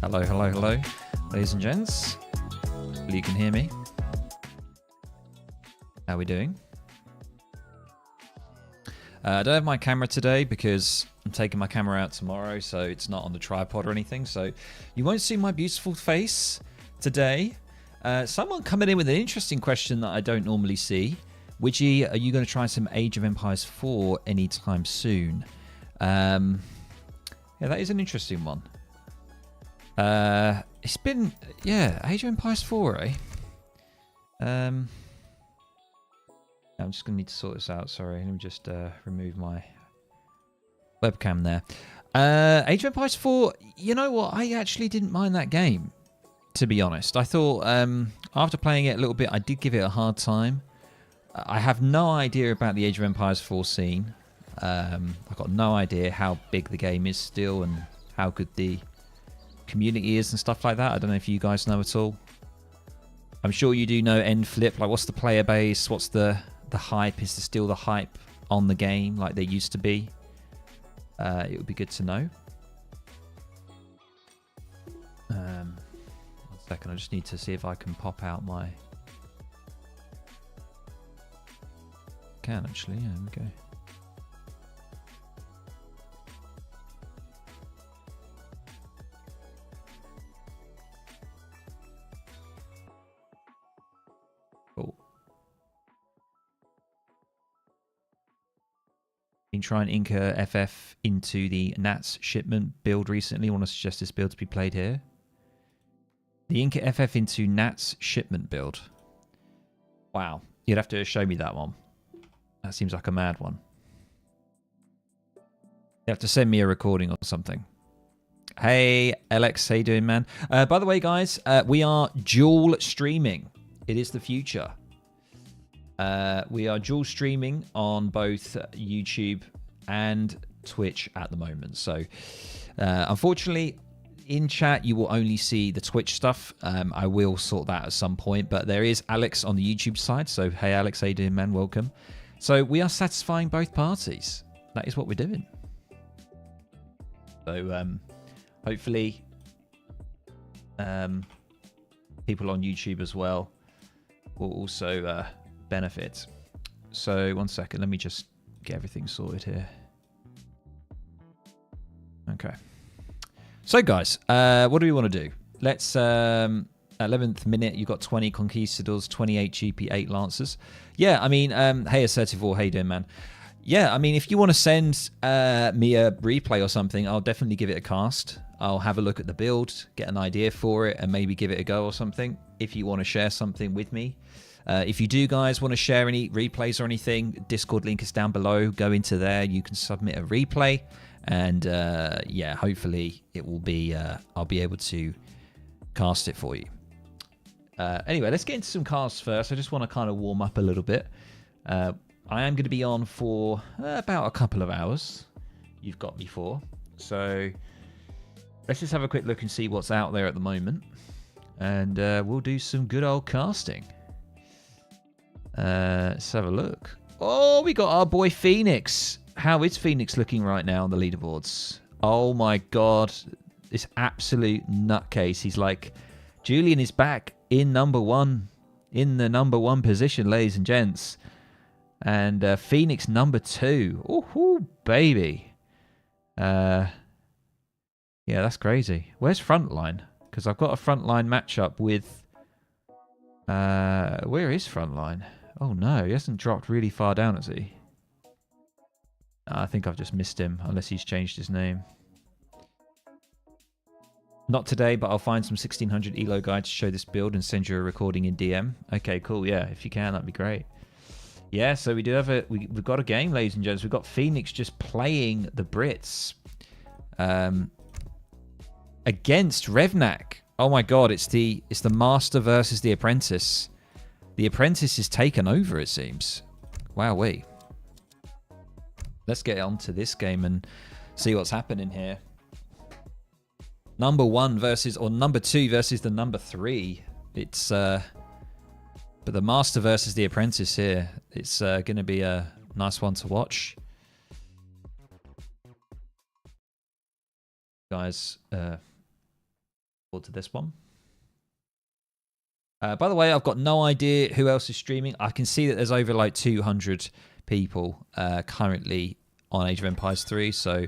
Hello, hello, hello, ladies and gents. Hopefully you can hear me. How are we doing? I don't have my camera today because I'm taking my camera out tomorrow, so it's not on the tripod or anything. So you won't see my beautiful face today. Someone coming in with an interesting question that I don't normally see. Widgie, are you going to try some Age of Empires 4 anytime soon? Yeah, that is an interesting one. It's been, yeah, Age of Empires 4, eh? I'm just going to need to sort this out, sorry. Let me just remove my webcam there. Age of Empires 4, you know what? I actually didn't mind that game, to be honest. I thought, after playing it a little bit, I did give it a hard time. I have no idea about the Age of Empires 4 scene. I've got no idea how big the game is still and how good the community is and stuff like that. I don't know if you guys know at all. I'm sure you do know end flip. Like, what's the player base? What's the hype? Is there still the hype on the game like there used to be? It would be good to know. One second. I just need to see if I can pop out my... Can actually. Yeah, there we go. Been trying Inca FF into the Nats shipment build recently. Want to suggest this build to be played here? The Inca FF into Nats shipment build. Wow. You'd have to show me that one. That seems like a mad one. You have to send me a recording or something. Hey, Alex. How you doing, man? By the way, guys, we are dual streaming. It is the future. We are dual streaming on both YouTube and Twitch at the moment. So, unfortunately, in chat, you will only see the Twitch stuff. I will sort that at some point. But there is Alex on the YouTube side. So, hey, Alex, how you doing, man? Welcome. So, we are satisfying both parties. That is what we're doing. So, hopefully, people on YouTube as well will also... benefit. So one second, let me just get everything sorted here. Okay. So guys, what do we want to do? Let's 11th minute, you got 20 conquistadors, 28 GP8 lancers. Yeah, I mean, hey assertive war, how you doing, man? Yeah, I mean, if you want to send me a replay or something, I'll definitely give it a cast. I'll have a look at the build, get an idea for it, and maybe give it a go or something. If you want to share something with me. If you do, guys, want to share any replays or anything, Discord link is down below. Go into there. You can submit a replay. And, yeah, hopefully it will be... I'll be able to cast it for you. Anyway, let's get into some casts first. I just want to kind of warm up a little bit. I am going to be on for about a couple of hours. You've got me for. So let's just have a quick look and see what's out there at the moment. And we'll do some good old casting. Let's have a look. Oh, we got our boy Phoenix. How is Phoenix looking right now on the leaderboards? Oh my god. This absolute nutcase. He's like, Julian is back in number one. In the number one position, ladies and gents. And Phoenix number 2. Ooh, baby. Yeah, that's crazy. Where's Frontline? Because I've got a Frontline matchup with... where is Frontline? Oh no, he hasn't dropped really far down, has he? I think I've just missed him, unless he's changed his name. Not today, but I'll find some 1600 ELO guides to show this build and send you a recording in DM. Okay, cool, yeah, if you can, that'd be great. Yeah, so we do have we've got a game, ladies and gents. We've got Phoenix just playing the Brits. Against Revnak. Oh my god, it's the Master versus the Apprentice. The Apprentice is taken over, it seems. Wowee. Let's get on to this game and see what's happening here. Number 1 versus, or number 2 versus the number 3. It's, but the Master versus the Apprentice here. It's going to be a nice one to watch. Guys, Forward to this one. By the way, I've got no idea who else is streaming. I can see that there's over like 200 people currently on Age of Empires 3, so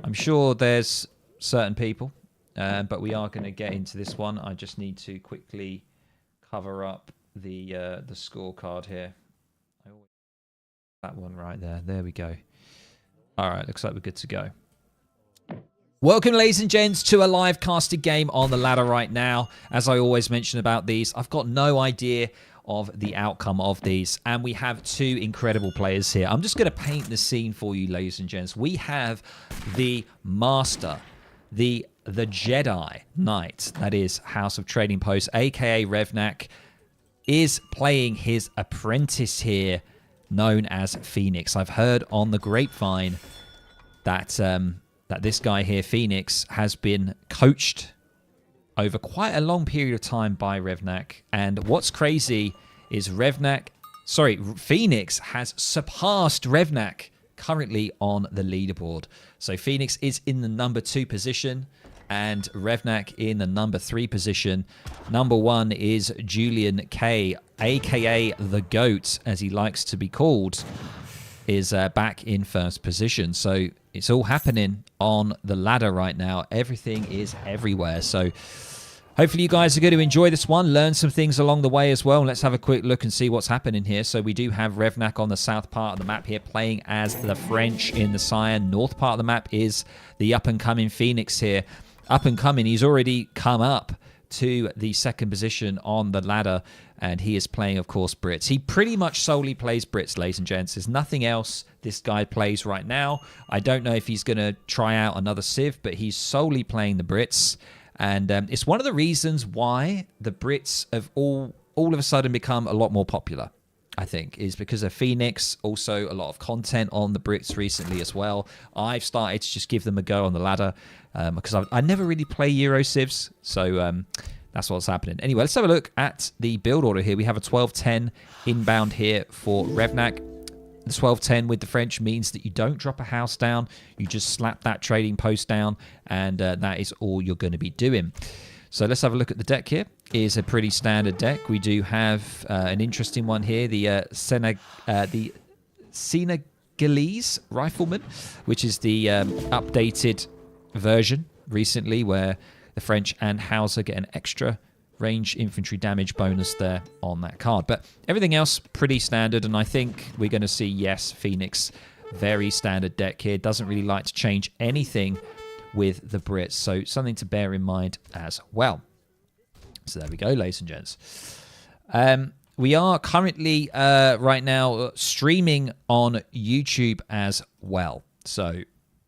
I'm sure there's certain people, but we are going to get into this one. I just need to quickly cover up the scorecard here. That one right there. There we go. All right, looks like we're good to go. Welcome, ladies and gents, to a live casted game on the ladder right now. As I always mention about these, I've got no idea of the outcome of these, and we have two incredible players here. I'm just going to paint the scene for you, ladies and gents. We have the Master, the Jedi Knight, that is House of Trading Post, aka Revnak, is playing his apprentice here, known as Phoenix. I've heard on the grapevine that that this guy here, Phoenix, has been coached over quite a long period of time by Revnak. And what's crazy is Phoenix has surpassed Revnak currently on the leaderboard. So Phoenix is in the number 2 position and Revnak in the number 3 position. Number 1 is Julian K, aka the GOAT, as he likes to be called, is back in first position. So it's all happening on the ladder right now. Everything is everywhere. So hopefully you guys are going to enjoy this one, learn some things along the way as well. Let's have a quick look and see what's happening here. So we do have Revnak on the south part of the map here, playing as the French in the Cyan. North part of the map is the up-and-coming Phoenix here. Up-and-coming, he's already come up to the 2nd position on the ladder, and he is playing, of course, Brits. He pretty much solely plays Brits, ladies and gents. There's nothing else this guy plays right now. I don't know if he's going to try out another Civ, but he's solely playing the Brits. And it's one of the reasons why the Brits have all of a sudden become a lot more popular, I think, is because of Phoenix. Also, a lot of content on the Brits recently as well. I've started to just give them a go on the ladder because I never really play Euro Civs, so that's what's happening. Anyway, let's have a look at the build order here. We have a 12-10 inbound here for Revnak. The 12-10 with the French means that you don't drop a house down. You just slap that trading post down, and that is all you're going to be doing. So let's have a look at the deck here. It's a pretty standard deck. We do have an interesting one here, the Senegalese Rifleman, which is the updated version recently, where the French and Hauser get an extra range infantry damage bonus there on that card. But everything else pretty standard, and I think we're going to see, yes, Phoenix, very standard deck here. Doesn't really like to change anything with the Brits, so something to bear in mind as well. So there we go, ladies and gents. We are currently right now streaming on YouTube as well. So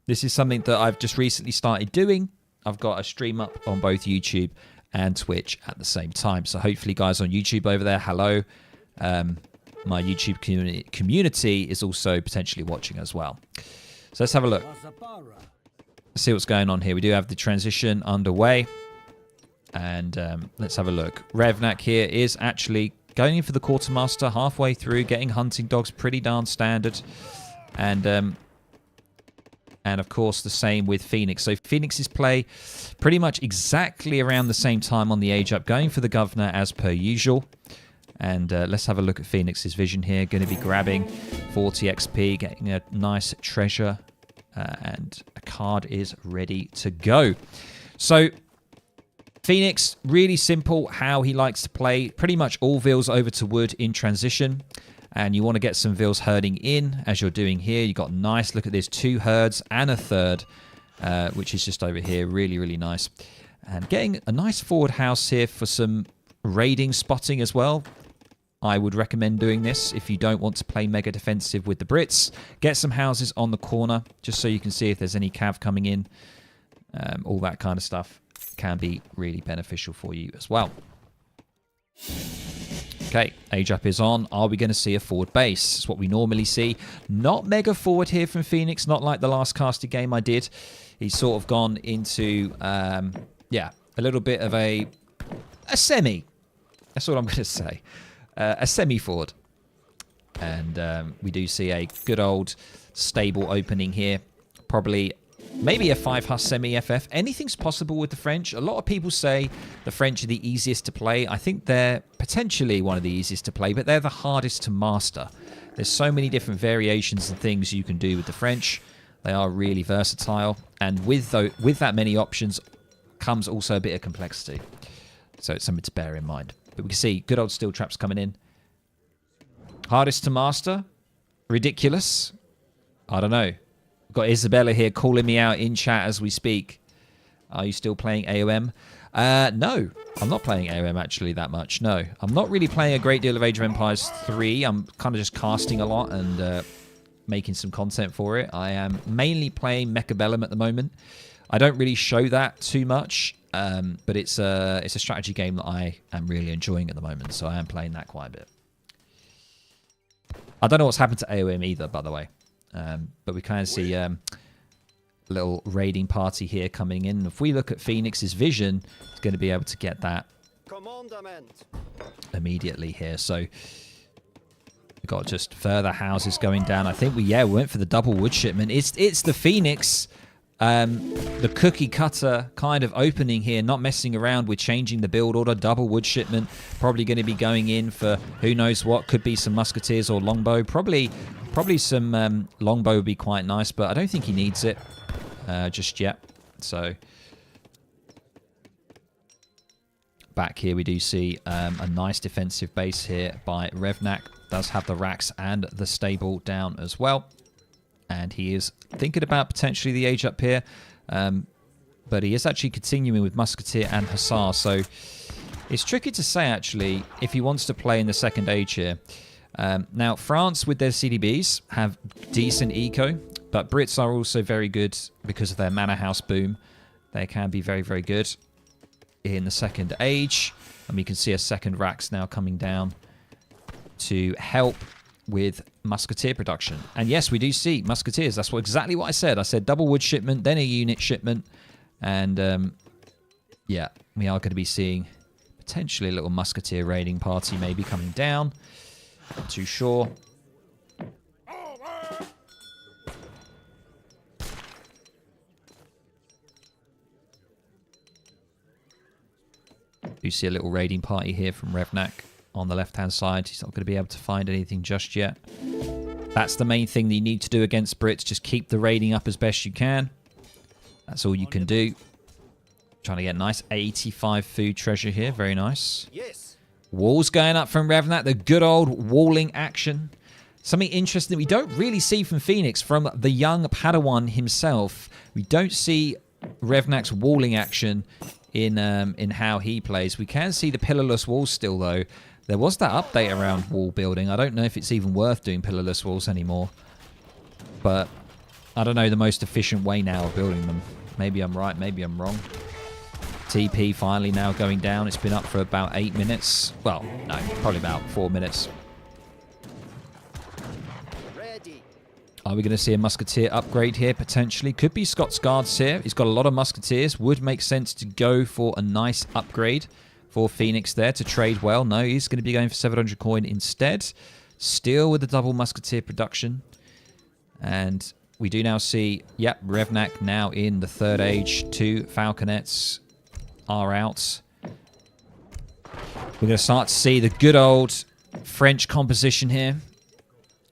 this is something that I've just recently started doing. I've got a stream up on both YouTube and Twitch at the same time. So hopefully, guys on YouTube over there, hello. My YouTube community is also potentially watching as well. So let's have a look. Let's see what's going on here. We do have the transition underway. And let's have a look. Revnak here is actually going in for the quartermaster halfway through, getting hunting dogs, pretty darn standard. And of course, the same with Phoenix. So Phoenix's play pretty much exactly around the same time on the age up, going for the governor as per usual. And let's have a look at Phoenix's vision here. Going to be grabbing 40 XP, getting a nice treasure, and a card is ready to go. So Phoenix, really simple how he likes to play. Pretty much all Vils over to wood in transition. And you want to get some Vils herding in, as you're doing here. You got nice, look at this, 2 herds and a third, which is just over here. Really, really nice. And getting a nice forward house here for some raiding spotting as well. I would recommend doing this if you don't want to play mega defensive with the Brits. Get some houses on the corner, just so you can see if there's any cav coming in. All that kind of stuff can be really beneficial for you as well. Okay, age up is on. Are we going to see a forward base? It's what we normally see. Not mega forward here from Phoenix, not like the last casted game I did. He's sort of gone into, yeah, a little bit of a semi. That's what I'm going to say. A semi-forward. And we do see a good old stable opening here. Probably maybe a 5-Huss semi-FF. Anything's possible with the French. A lot of people say the French are the easiest to play. I think they're potentially one of the easiest to play, but they're the hardest to master. There's so many different variations and things you can do with the French. They are really versatile. And with that many options comes also a bit of complexity. So it's something to bear in mind. But we can see good old steel traps coming in. Hardest to master? Ridiculous? I don't know. Got Isabella here calling me out in chat as we speak. Are you still playing AOM? No, I'm not playing AOM actually that much. No, I'm not really playing a great deal of Age of Empires 3. I'm kind of just casting a lot and making some content for it. I am mainly playing Mechabellum at the moment. I don't really show that too much, but it's a strategy game that I am really enjoying at the moment, so I am playing that quite a bit. I don't know what's happened to AOM either, by the way. But we kind of see a little raiding party here coming in. If we look at Phoenix's vision, it's going to be able to get that immediately here. So we've got just further houses going down. I think we went for the double wood shipment. It's the Phoenix, the cookie cutter kind of opening here, not messing around with changing the build order. Double wood shipment, probably going to be going in for who knows what. Could be some musketeers or longbow. Probably some longbow would be quite nice, but I don't think he needs it just yet. So back here we do see a nice defensive base here by Revnak. Does have the racks and the stable down as well. And he is thinking about potentially the age up here. But he is actually continuing with Musketeer and Hussar. So it's tricky to say, actually, if he wants to play in the second age here. Now, France, with their CDBs, have decent eco. But Brits are also very good because of their Manor House boom. They can be very, very good in the second age. And we can see a second racks now coming down to help with musketeer production. And yes, we do see musketeers. That's exactly what I said. I said double wood shipment, then a unit shipment. And yeah, we are going to be seeing potentially a little musketeer raiding party maybe coming down. Not too sure. You see a little raiding party here from Revnak on the left-hand side. He's not going to be able to find anything just yet. That's the main thing that you need to do against Brits. Just keep the raiding up as best you can. That's all you can do. Trying to get a nice 85 food treasure here. Very nice. Yes. Walls going up from Revnak. The good old walling action. Something interesting that we don't really see from Phoenix, from the young Padawan himself. We don't see Revnak's walling action in how he plays. We can see the pillarless walls still, though. There was that update around wall building. I don't know if it's even worth doing pillarless walls anymore. But I don't know the most efficient way now of building them. Maybe I'm right, maybe I'm wrong. TP finally now going down. It's been up for about 8 minutes. Well, no, probably about 4 minutes. Are we going to see a musketeer upgrade here, potentially? Could be Scots Guards here. He's got a lot of musketeers. Would make sense to go for a nice upgrade for Phoenix there to trade well. No, he's going to be going for 700 coin instead. Still with the double musketeer production. And we do now see, yep, Revnak now in the third age. 2 falconets are out. We're going to start to see the good old French composition here.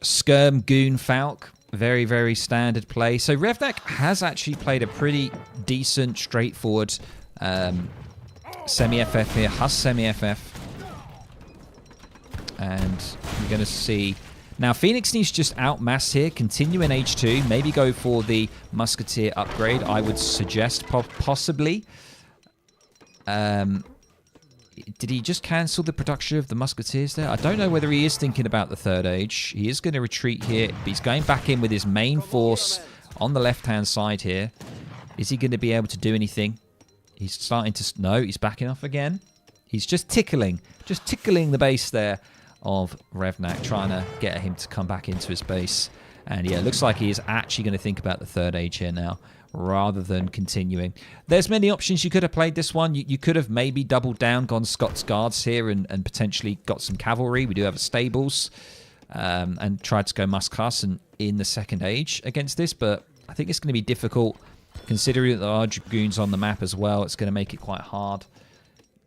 Skirm, Goon, Falk. Very, very standard play. So Revnak has actually played a pretty decent, straightforward semi-FF here. Huss semi-FF. And we're going to see... Now, Phoenix needs to just outmass here. Continue in H2. Maybe go for the Musketeer upgrade. I would suggest possibly. Did he just cancel the production of the musketeers there? I don't know whether he is thinking about the third age. He is going to retreat here. But he's going back in with his main force on the left-hand side here. Is he going to be able to do anything? He's starting to... No, he's backing off again. He's just tickling the base there of Revnak, trying to get him to come back into his base. And yeah, it looks like he is actually going to think about the third age here now, rather than continuing. There's many options you could have played this one. You could have maybe doubled down, gone Scots Guards here and potentially got some cavalry. We do have stables. And tried to go Musk Huss in the second age against this, but I think it's going to be difficult Considering that there are Dragoons on the map as well, it's going to make it quite hard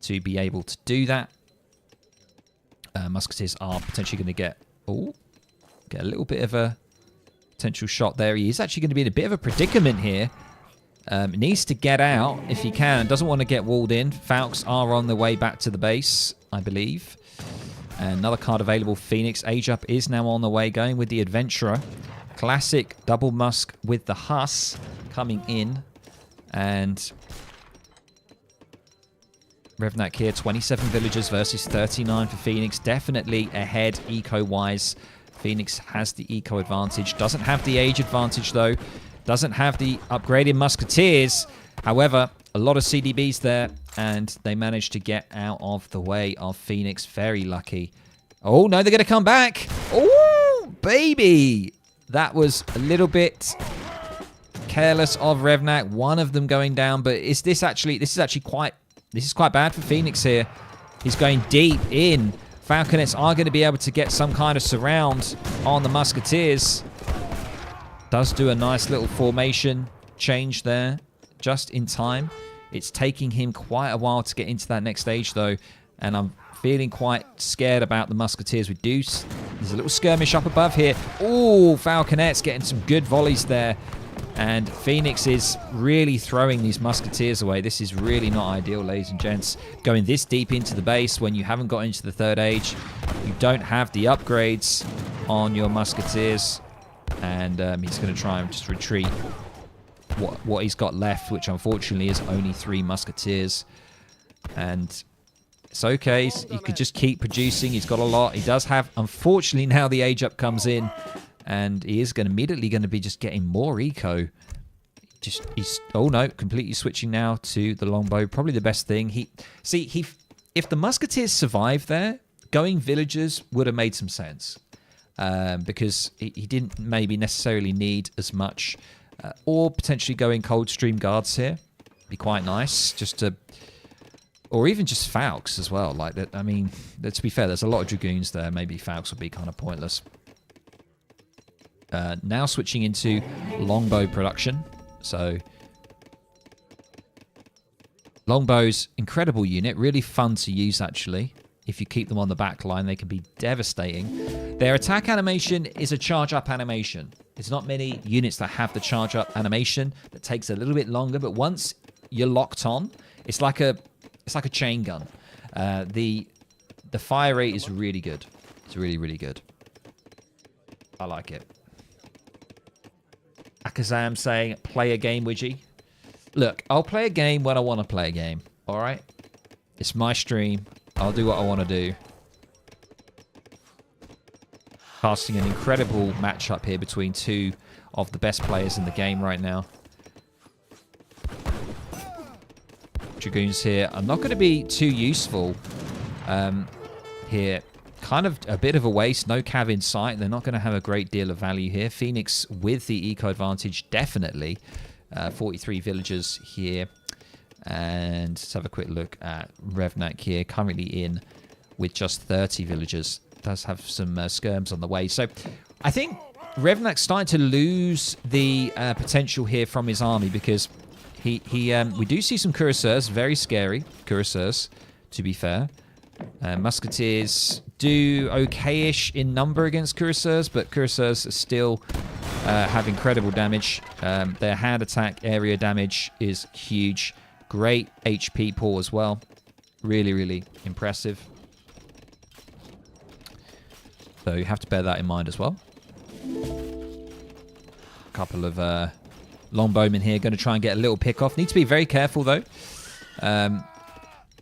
to be able to do that. Musketeers are potentially going to get a little bit of a potential shot there. He is actually going to be in a bit of a predicament here. Needs to get out if he can. Doesn't want to get walled in. Falcons are on their way back to the base, I believe. And another card available, Phoenix. Age Up is now on the way, going with the Adventurer. Classic double musk with the Huss coming in. And Revnak here, 27 villagers versus 39 for Phoenix. Definitely ahead eco-wise. Phoenix has the eco advantage. Doesn't have the age advantage, though. Doesn't have the upgraded Musketeers. However, a lot of CDBs there, and they managed to get out of the way of Phoenix. Very lucky. Oh, no, they're going to come back. Oh, baby. That was a little bit careless of Revnak. One of them going down, but this is quite bad for Phoenix here. He's going deep in. Falconets are going to be able to get some kind of surround on the Musketeers. Does do a nice little formation change there just in time. It's taking him quite a while to get into that next stage, though, and I'm feeling quite scared about the Musketeers. There's a little skirmish up above here. Oh, Falconets getting some good volleys there. And Phoenix is really throwing these Musketeers away. This is really not ideal, ladies and gents. Going this deep into the base when you haven't got into the third age. You don't have the upgrades on your Musketeers. And he's going to try and just retreat what he's got left, which unfortunately is only 3 Musketeers. And it's okay. He could just keep producing. He's got a lot. He does have, unfortunately, now the age up comes in. And he is immediately going to be just getting more eco. Oh no, completely switching now to the longbow. Probably the best thing. If the Musketeers survived there, going villagers would have made some sense. Because he didn't maybe necessarily need as much. Or potentially going Coldstream Guards here. Be quite nice. Or even just Falcons as well. Like that. I mean, to be fair, there's a lot of Dragoons there. Maybe Falcons would be kind of pointless. Now switching into longbow production. So longbows, incredible unit, really fun to use actually. If you keep them on the back line, they can be devastating. Their attack animation is a charge up animation. There's not many units that have the charge up animation. That takes a little bit longer, but once you're locked on, it's like a chain gun. The fire rate is really good. It's really, really good. I like it. Akazam saying, play a game, Widgie. Look, I'll play a game when I want to play a game. All right? It's my stream. I'll do what I want to do. Casting an incredible matchup here between 2 of the best players in the game right now. Dragoons here. I'm not going to be too useful here. Kind of a bit of a waste. No cav in sight. They're not going to have a great deal of value here. Phoenix with the eco advantage, definitely. 43 villagers here. And let's have a quick look at Revnak here. Currently in with just 30 villagers. Does have some skirms on the way. So I think Revnak's starting to lose the potential here from his army because we do see some cuirassiers. Very scary cuirassiers, to be fair. Musketeers do okay-ish in number against cuirassiers, but cuirassiers still have incredible damage. Their hand attack area damage is huge. Great HP pool as well. Really, really impressive. So you have to bear that in mind as well. A couple of longbowmen here. Going to try and get a little pick off. Need to be very careful though.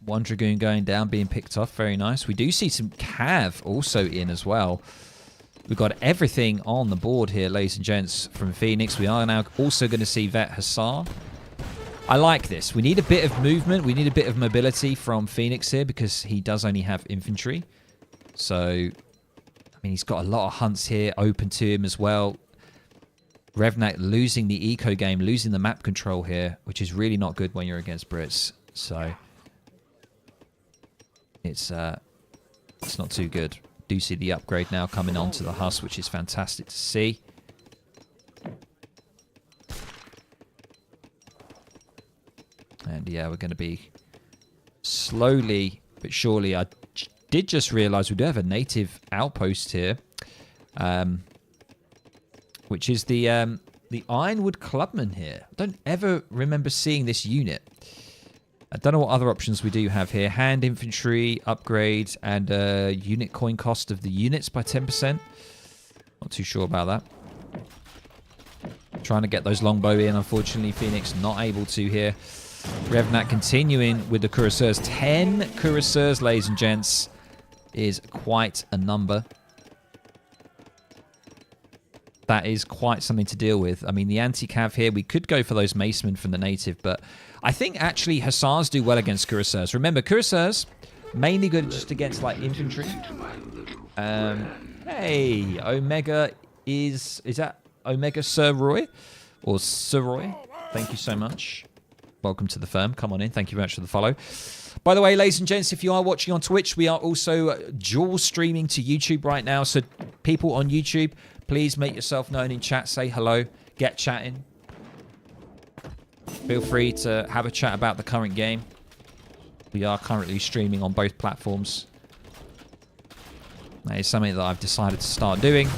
One Dragoon going down, being picked off. Very nice. We do see some cav also in as well. We've got everything on the board here, ladies and gents, from Phoenix. We are now also going to see Vet Hussar. I like this. We need a bit of movement. We need a bit of mobility from Phoenix here because he does only have infantry. So, I mean, he's got a lot of hunts here open to him as well. Revnak losing the eco game, losing the map control here, which is really not good when you're against Brits. So it's not too good. Do see the upgrade now coming onto the Huss, which is fantastic to see. yeah, we're going to be slowly but surely. I did just realize we do have a native outpost here, which is the Ironwood Clubman here. I don't ever remember seeing this unit. I don't know what other options we do have here. Hand infantry, upgrades, and unit coin cost of the units by 10%. Not too sure about that. Trying to get those longbow in. Unfortunately, Phoenix not able to here. Revnak continuing with the cuirassiers. 10 cuirassiers, ladies and gents, is quite a number. That is quite something to deal with. I mean, the anti-cav here, we could go for those macemen from the native, but I think actually hussars do well against cuirassiers. Remember, cuirassiers, mainly good just against, like, infantry. Hey, Omega is that Omega Sir Roy? Or Sir Roy? Thank you so much. Welcome to the firm. Come on in. Thank you very much for the follow. By the way, ladies and gents, if you are watching on Twitch, we are also dual streaming to YouTube right now. So people on YouTube, please make yourself known in chat. Say hello. Get chatting. Feel free to have a chat about the current game. We are currently streaming on both platforms. That is something that I've decided to start doing.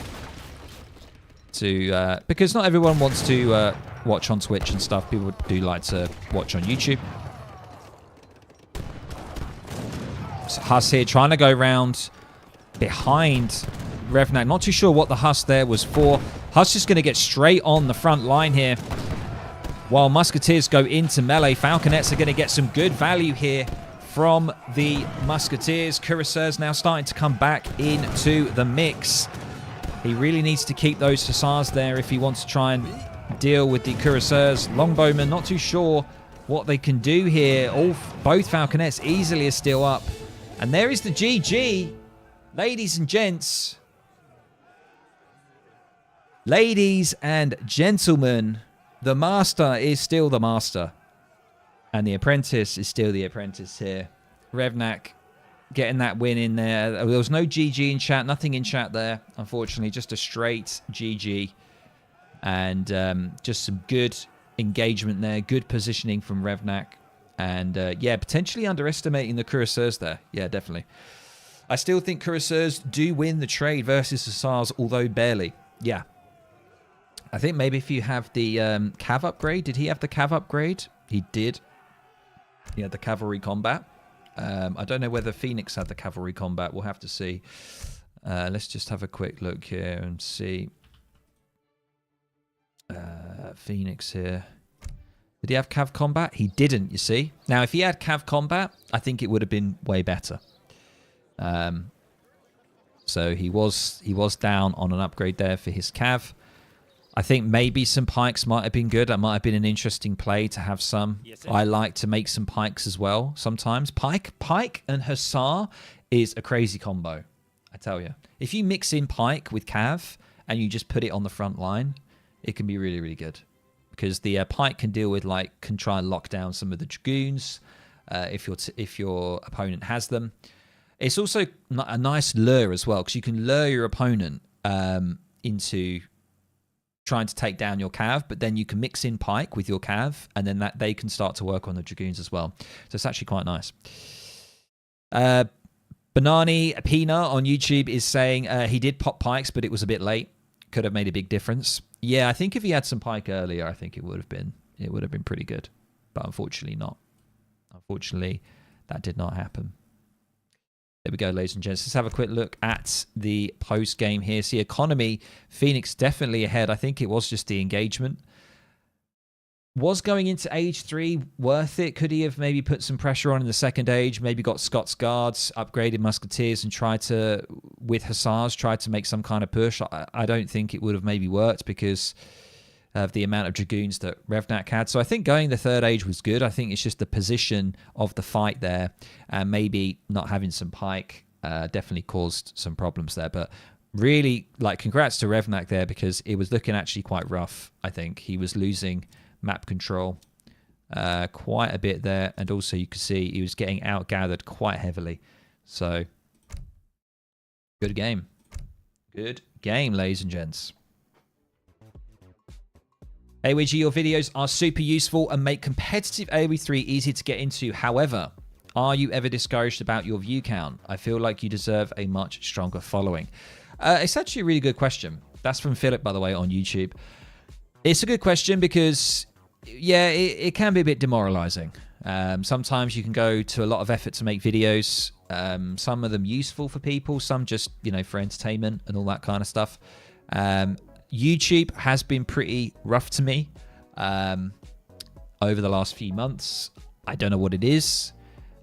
Because not everyone wants to watch on Twitch and stuff. People do like to watch on YouTube. So Huss here trying to go around behind Revnak. Not too sure what the Huss there was for. Huss is going to get straight on the front line here. While Musketeers go into melee, Falconets are going to get some good value here from the Musketeers. Cuirassiers now starting to come back into the mix. He really needs to keep those hussars there if he wants to try and deal with the cuirassiers. Longbowmen, not too sure what they can do here. Both Falconets easily are still up. And there is the GG. Ladies and gents. Ladies and gentlemen, the master is still the master. And the apprentice is still the apprentice here. Revnak getting that win in there. There was no GG in chat. Nothing in chat there, unfortunately. Just a straight GG. And just some good engagement there. Good positioning from Revnak. And, yeah, potentially underestimating the cuirassiers there. Yeah, definitely. I still think cuirassiers do win the trade versus hussars, although barely. Yeah. I think maybe if you have the cav upgrade. Did he have the cav upgrade? He did. He had the cavalry combat. I don't know whether Phoenix had the cavalry combat. We'll have to see. Let's just have a quick look here and see. Phoenix here. Did he have cav combat? He didn't, you see. Now, if he had cav combat, I think it would have been way better. So he was down on an upgrade there for his cav. I think maybe some pikes might have been good. That might have been an interesting play to have some. Yes, I like to make some pikes as well sometimes. Pike and hussar is a crazy combo, I tell you. If you mix in pike with cav and you just put it on the front line, it can be really, really good. Because the pike can deal with, like, can try and lock down some of the dragoons if your opponent has them. It's also a nice lure as well, because you can lure your opponent into trying to take down your cav, but then you can mix in pike with your cav, and then they can start to work on the dragoons as well. So it's actually quite nice. Banani Pina on YouTube is saying he did pop pikes, but it was a bit late. Could have made a big difference. Yeah, I think if he had some pike earlier, I think it would have been pretty good. But unfortunately not. Unfortunately, that did not happen. There we go, ladies and gents. Let's have a quick look at the post-game here. See, economy, Phoenix definitely ahead. I think it was just the engagement. Was going into age 3 worth it? Could he have maybe put some pressure on in the second age? Maybe got Scots Guards, upgraded Musketeers, and tried to, with Hussars, tried to make some kind of push? I don't think it would have maybe worked because of the amount of Dragoons that Revnak had. So I think going the third age was good. I think it's just the position of the fight there, and maybe not having some pike definitely caused some problems there. But really, like, congrats to Revnak there, because it was looking actually quite rough. I think he was losing map control quite a bit there, and also you could see he was getting outgathered quite heavily. So good game, ladies and gents. AWG, your videos are super useful and make competitive AoE3 easy to get into. However, are you ever discouraged about your view count? I feel like you deserve a much stronger following. It's actually a really good question. That's from Philip, by the way, on YouTube. It's a good question because, yeah, it can be a bit demoralizing. Sometimes you can go to a lot of effort to make videos. Some of them useful for people, some just, you know, for entertainment and all that kind of stuff. YouTube has been pretty rough to me over the last few months. I don't know what it is.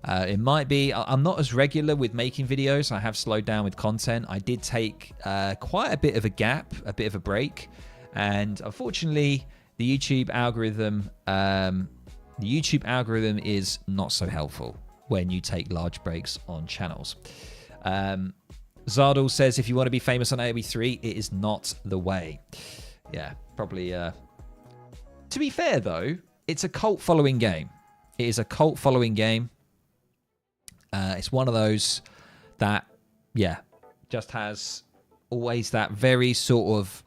It might be I'm not as regular with making videos. I have slowed down with content. I did take quite a bit of a gap, a bit of a break, and unfortunately, the YouTube algorithm is not so helpful when you take large breaks on channels. Zardal says, if you want to be famous on AoE3, it is not the way. Yeah, probably. To be fair, though, it's a cult following game. It is a cult following game. It's one of those that, yeah, just has always that very sort of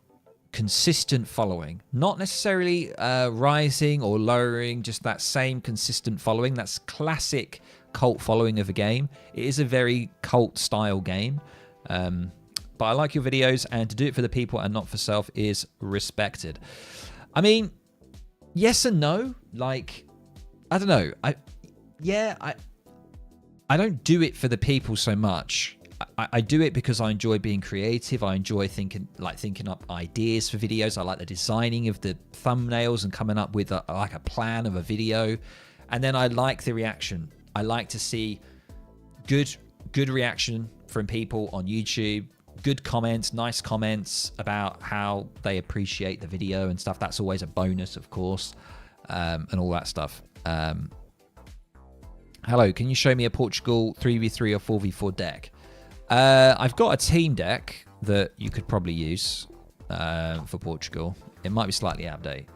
consistent following. Not necessarily rising or lowering, just that same consistent following. That's classic cult following of a game. It is a very cult style game. But I like your videos, and to do it for the people and not for self is respected. I mean, yes and no. Like, I don't know. I don't do it for the people so much. I do it because I enjoy being creative. I enjoy thinking up ideas for videos. I like the designing of the thumbnails and coming up with a plan of a video. And then I like the reaction. I like to see good reaction from people on YouTube, good comments, nice comments about how they appreciate the video and stuff. That's always a bonus, of course, and all that stuff. Hello, can you show me a Portugal 3v3 or 4v4 deck? I've got a team deck that you could probably use for Portugal. It might be slightly out of date.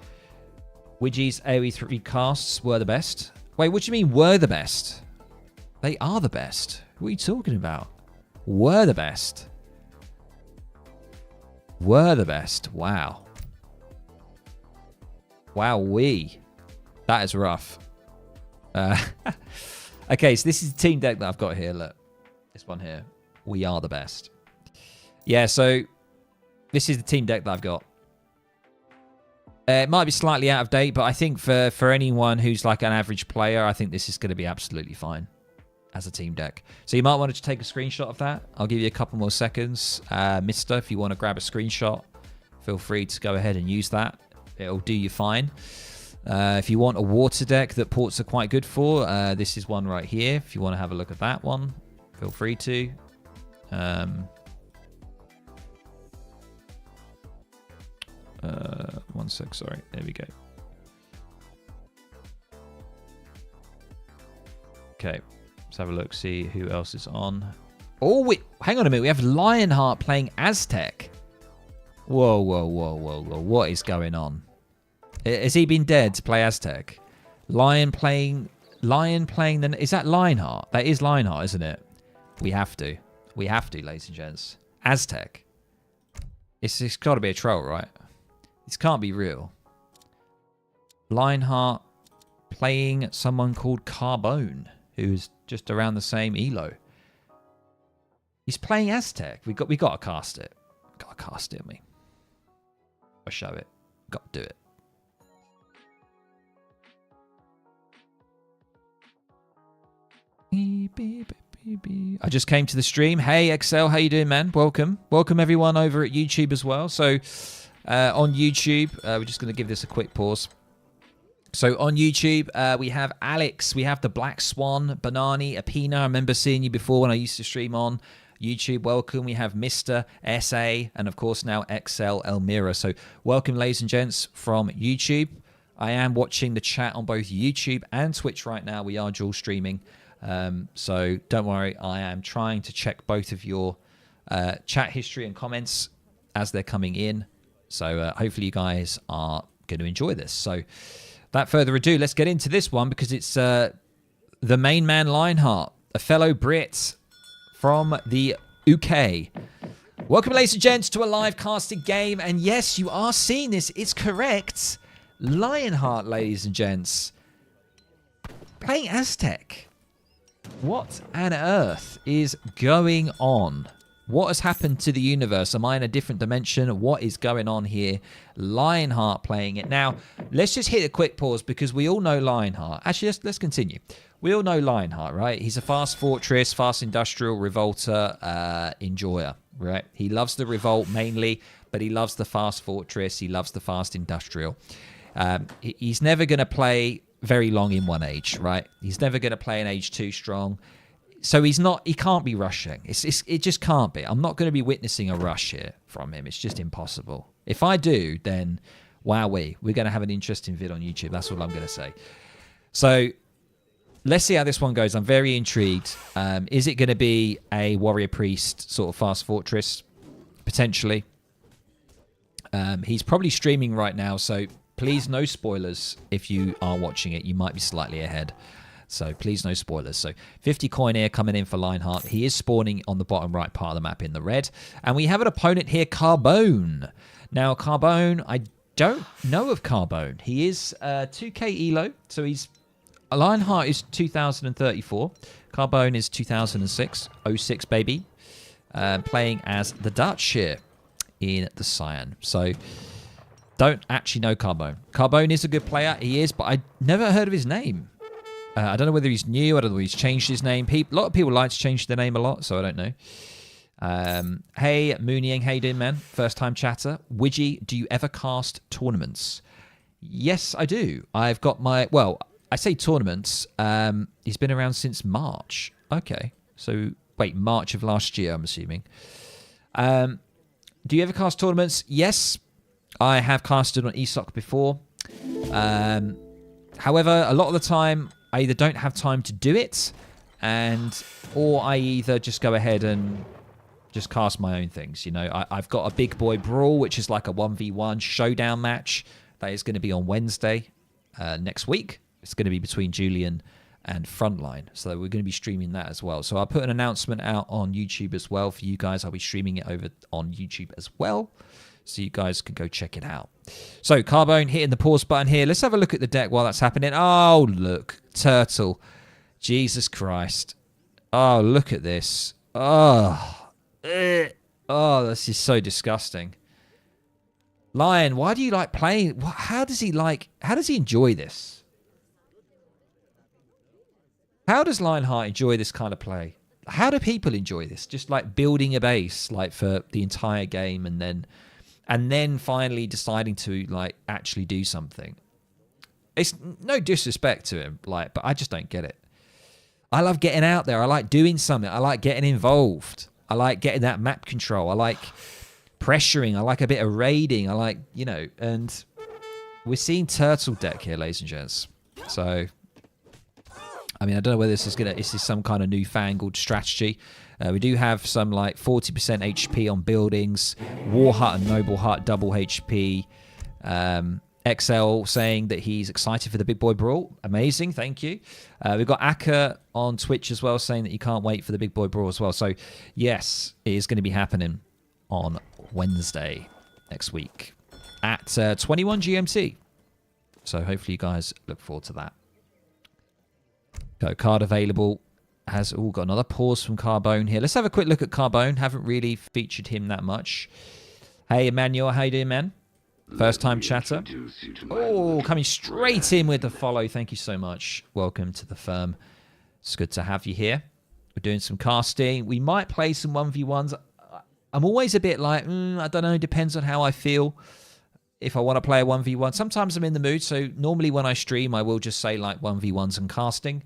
Widgie's AoE3 casts were the best. Wait, what do you mean were the best? They are the best. What are you talking about? Were the best. Were the best. Wow. Wowee. That is rough. Okay, so this is the team deck that I've got here. Look. This one here. We are the best. Yeah, so this is the team deck that I've got. It might be slightly out of date, but I think for anyone who's like an average player, I think this is going to be absolutely fine as a team deck. So you might want to take a screenshot of that. I'll give you a couple more seconds. Mister, if you want to grab a screenshot, feel free to go ahead and use that. It'll do you fine. If you want a water deck that ports are quite good for, this is one right here. If you want to have a look at that one, feel free to. One sec, sorry. There we go. Okay, let's have a look, see who else is on. Oh, wait, hang on a minute. We have Lionheart playing Aztec. Whoa, whoa, whoa, whoa, whoa. What is going on? Has he been dead to play Aztec? Lion playing the... Is that Lionheart? That is Lionheart, isn't it? We have to. We have to, ladies and gents. Aztec. It's got to be a troll, right? This can't be real. Lionheart playing someone called Carbone, who's just around the same elo. He's playing Aztec. We got to cast it. Got to cast it, haven't we? Or show it. Got to do it. I just came to the stream. Hey, XL, how you doing, man? Welcome. Welcome, everyone, over at YouTube as well. So, on YouTube, we're just going to give this a quick pause. So, on YouTube, we have Alex. We have the Black Swan, Banani, Apina. I remember seeing you before when I used to stream on YouTube. Welcome. We have Mr. SA, and, of course, now XL Elmira. So, welcome, ladies and gents, from YouTube. I am watching the chat on both YouTube and Twitch right now. We are dual streaming. So don't worry, I am trying to check both of your chat history and comments as they're coming in. So hopefully you guys are going to enjoy this. So without further ado, let's get into this one because it's the main man Lionheart, a fellow Brit from the UK. Welcome, ladies and gents, to a live casted game. And yes, you are seeing this. It's correct. Lionheart, ladies and gents. Playing Aztec. What on earth is going on? What has happened to the universe? Am I in a different dimension? What is going on here? Lionheart playing it. Now, let's just hit a quick pause because we all know Lionheart. Actually, let's continue. We all know Lionheart, right? He's a fast fortress, fast industrial, revolter, enjoyer, right? He loves the revolt mainly, but he loves the fast fortress. He loves the fast industrial. He's never going to play very long in one age, right? He's never going to play an age 2 strong. So he can't be rushing. It just can't be. I'm not going to be witnessing a rush here from him. It's just impossible. If I do, then wowee, we're going to have an interesting vid on YouTube. That's all I'm going to say. So let's see how this one goes. I'm very intrigued. Is it going to be a warrior priest sort of fast fortress? Potentially. He's probably streaming right now, so please no spoilers if you are watching it. You might be slightly ahead. So please no spoilers. So 50 coin here coming in for Lionheart. He is spawning on the bottom right part of the map in the red. And we have an opponent here, Carbone. Now, Carbone, I don't know of Carbone. He is 2k elo. So Lionheart is 2034. Carbone is 2006. 06, baby. Playing as the Dutch here in the Cyan. So don't actually know Carbone. Carbone is a good player. He is, but I never heard of his name. I don't know whether he's new. I don't know whether he's changed his name. A lot of people like to change their name a lot, so I don't know. Hey, Mooniang, how you doing, man? First-time chatter. Widgie, do you ever cast tournaments? Yes, I do. I've got my... Well, I say tournaments. He's been around since March. Okay. So, wait, March of last year, I'm assuming. Do you ever cast tournaments? Yes. I have casted on ESOC before. However, a lot of the time... I either don't have time to do it, or I either just go ahead and just cast my own things. You know, I've got a Big Boy Brawl, which is like a 1v1 showdown match. That is going to be on Wednesday next week. It's going to be between Julian and Frontline. So we're going to be streaming that as well. So I'll put an announcement out on YouTube as well for you guys. I'll be streaming it over on YouTube as well. So you guys can go check it out. So, Carbone hitting the pause button here. Let's have a look at the deck while that's happening. Oh, look. Turtle. Jesus Christ. Oh, look at this. Oh. Oh, this is so disgusting. Lion, why do you like playing? How does he enjoy this? How does Lionheart enjoy this kind of play? How do people enjoy this? Just like building a base like for the entire game and then finally deciding to like actually do something. It's no disrespect to him, like, but I just don't get it. I love getting out there. I like doing something. I like getting involved. I like getting that map control. I like pressuring. I like a bit of raiding. I like, you know, and we're seeing turtle deck here, ladies and gents. So, I mean, I don't know whether this is some kind of newfangled strategy. We do have some like 40% HP on buildings. War Hut and Noble Hut double HP. XL saying that he's excited for the Big Boy Brawl. Amazing, thank you. We've got Aka on Twitch as well saying that he can't wait for the Big Boy Brawl as well. So yes, it is going to be happening on Wednesday next week at 21 GMT. So hopefully you guys look forward to that. Go card available. Has got another pause from Carbone here. Let's have a quick look at Carbone. Haven't really featured him that much. Hey, Emmanuel, how you doing, man? First time chatter. Oh, coming straight in with the follow. Thank you so much. Welcome to the firm. It's good to have you here. We're doing some casting. We might play some 1v1s. I'm always a bit like, I don't know. Depends on how I feel. If I want to play a 1v1. Sometimes I'm in the mood. So normally when I stream, I will just say like 1v1s and casting.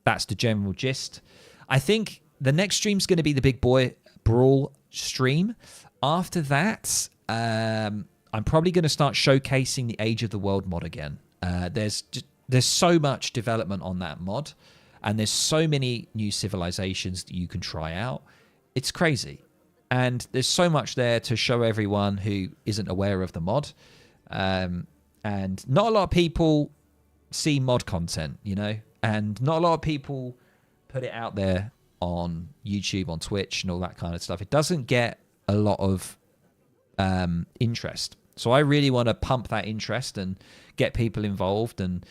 That's the general gist. I think the next stream's going to be the Big Boy Brawl stream. After that, I'm probably going to start showcasing the Age of the World mod again. There's so much development on that mod, and there's so many new civilizations that you can try out. It's crazy. And there's so much there to show everyone who isn't aware of the mod. And not a lot of people see mod content, you know? And not a lot of people put it out there on YouTube, on Twitch, and all that kind of stuff. It doesn't get a lot of interest. So I really want to pump that interest and get people involved. And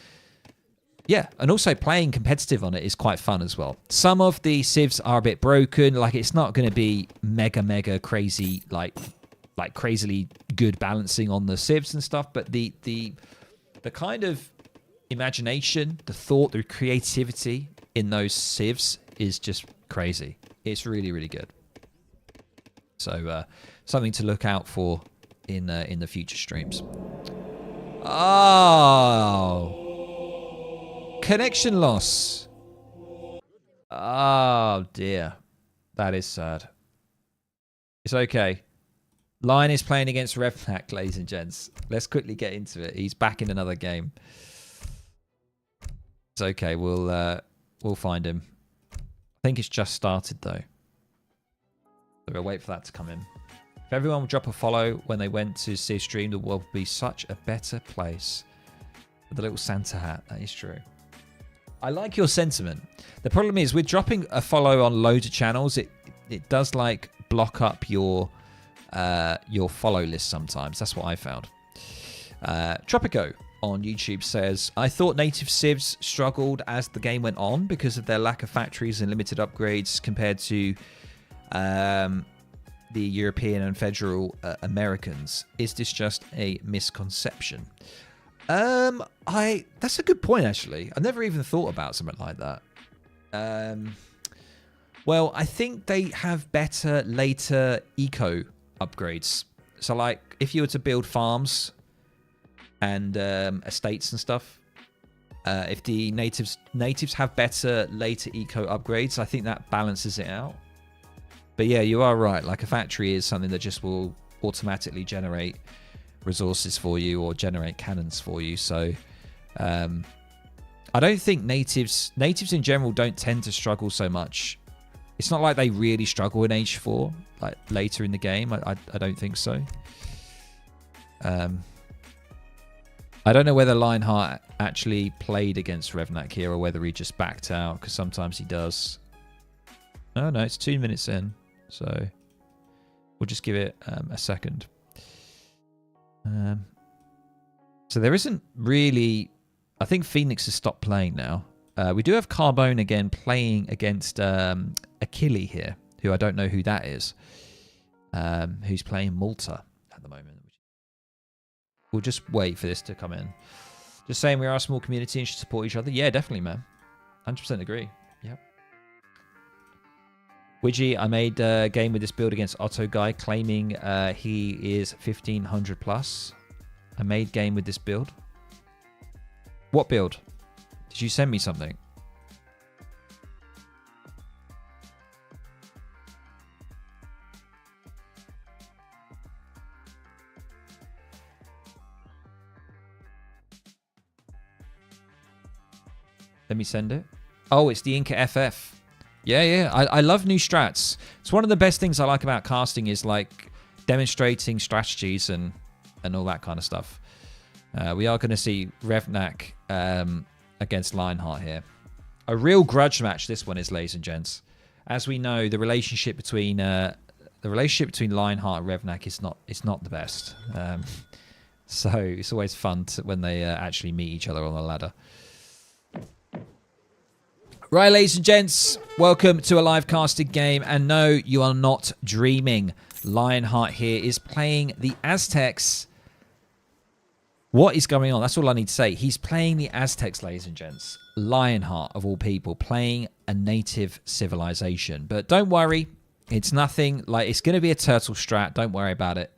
yeah, and also playing competitive on it is quite fun as well. Some of the civs are a bit broken. Like, it's not going to be mega crazy, like crazily good balancing on the civs and stuff. But the kind of imagination, the thought, the creativity in those civs is just crazy. It's really good. So something to look out for in the future streams. Oh, connection loss. Oh dear, that is sad. It's okay. Lion is playing against Revnak, ladies and gents. Let's quickly get into it. He's back in another game. It's okay. We'll find him. I think it's just started though. So we'll wait for that to come in. If everyone would drop a follow when they went to see a stream, the world would be such a better place. With the little Santa hat. That is true. I like your sentiment. The problem is, with dropping a follow on loads of channels, it does like block up your follow list sometimes. That's what I found. Tropico on YouTube says, I thought native civs struggled as the game went on because of their lack of factories and limited upgrades compared to the European and federal Americans. Is this just a misconception? That's a good point, actually. I've never even thought about something like that. Well, I think they have better later eco upgrades. So, like, if you were to build farms and estates and stuff, if the natives have better later eco upgrades, I think that balances it out. But yeah, you are right. Like, a factory is something that just will automatically generate resources for you or generate cannons for you. So I don't think natives in general don't tend to struggle so much. It's not like they really struggle in Age 4, like later in the game. I don't think so. I don't know whether Lionheart actually played against Revnak here or whether he just backed out, because sometimes he does. Oh no, it's 2 minutes in, so we'll just give it a second. So there isn't really... I think Phoenix has stopped playing now. We do have Carbone again playing against Achille here, who I don't know who that is, who's playing Malta at the moment. We'll just wait for this to come in. Just saying, we are a small community and should support each other. Yeah, definitely, man. 100% agree. Yep. Widgie, I made a game with this build against Otto Guy, claiming he is 1500 plus. I made game with this build. What build? Did you send me something? Let me send it. Oh, it's the Inca FF. Yeah. I love new strats. It's one of the best things I like about casting is like demonstrating strategies and all that kind of stuff. We are going to see Revnak against Lionheart here. A real grudge match this one is, ladies and gents. As we know, the relationship between Lionheart and Revnak is not the best. So it's always fun when they actually meet each other on the ladder. Right, ladies and gents, welcome to a live casted game. And no, you are not dreaming. Lionheart here is playing the Aztecs. What is going on? That's all I need to say. He's playing the Aztecs, ladies and gents. Lionheart, of all people, playing a native civilization. But don't worry. It's nothing like... It's going to be a turtle strat. Don't worry about it.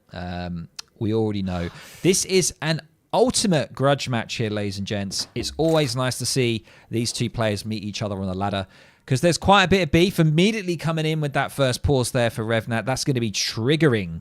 We already know. This is an ultimate grudge match here, ladies and gents. It's always nice to see these two players meet each other on the ladder, because there's quite a bit of beef immediately coming in with that first pause there for Revnak. That's going to be triggering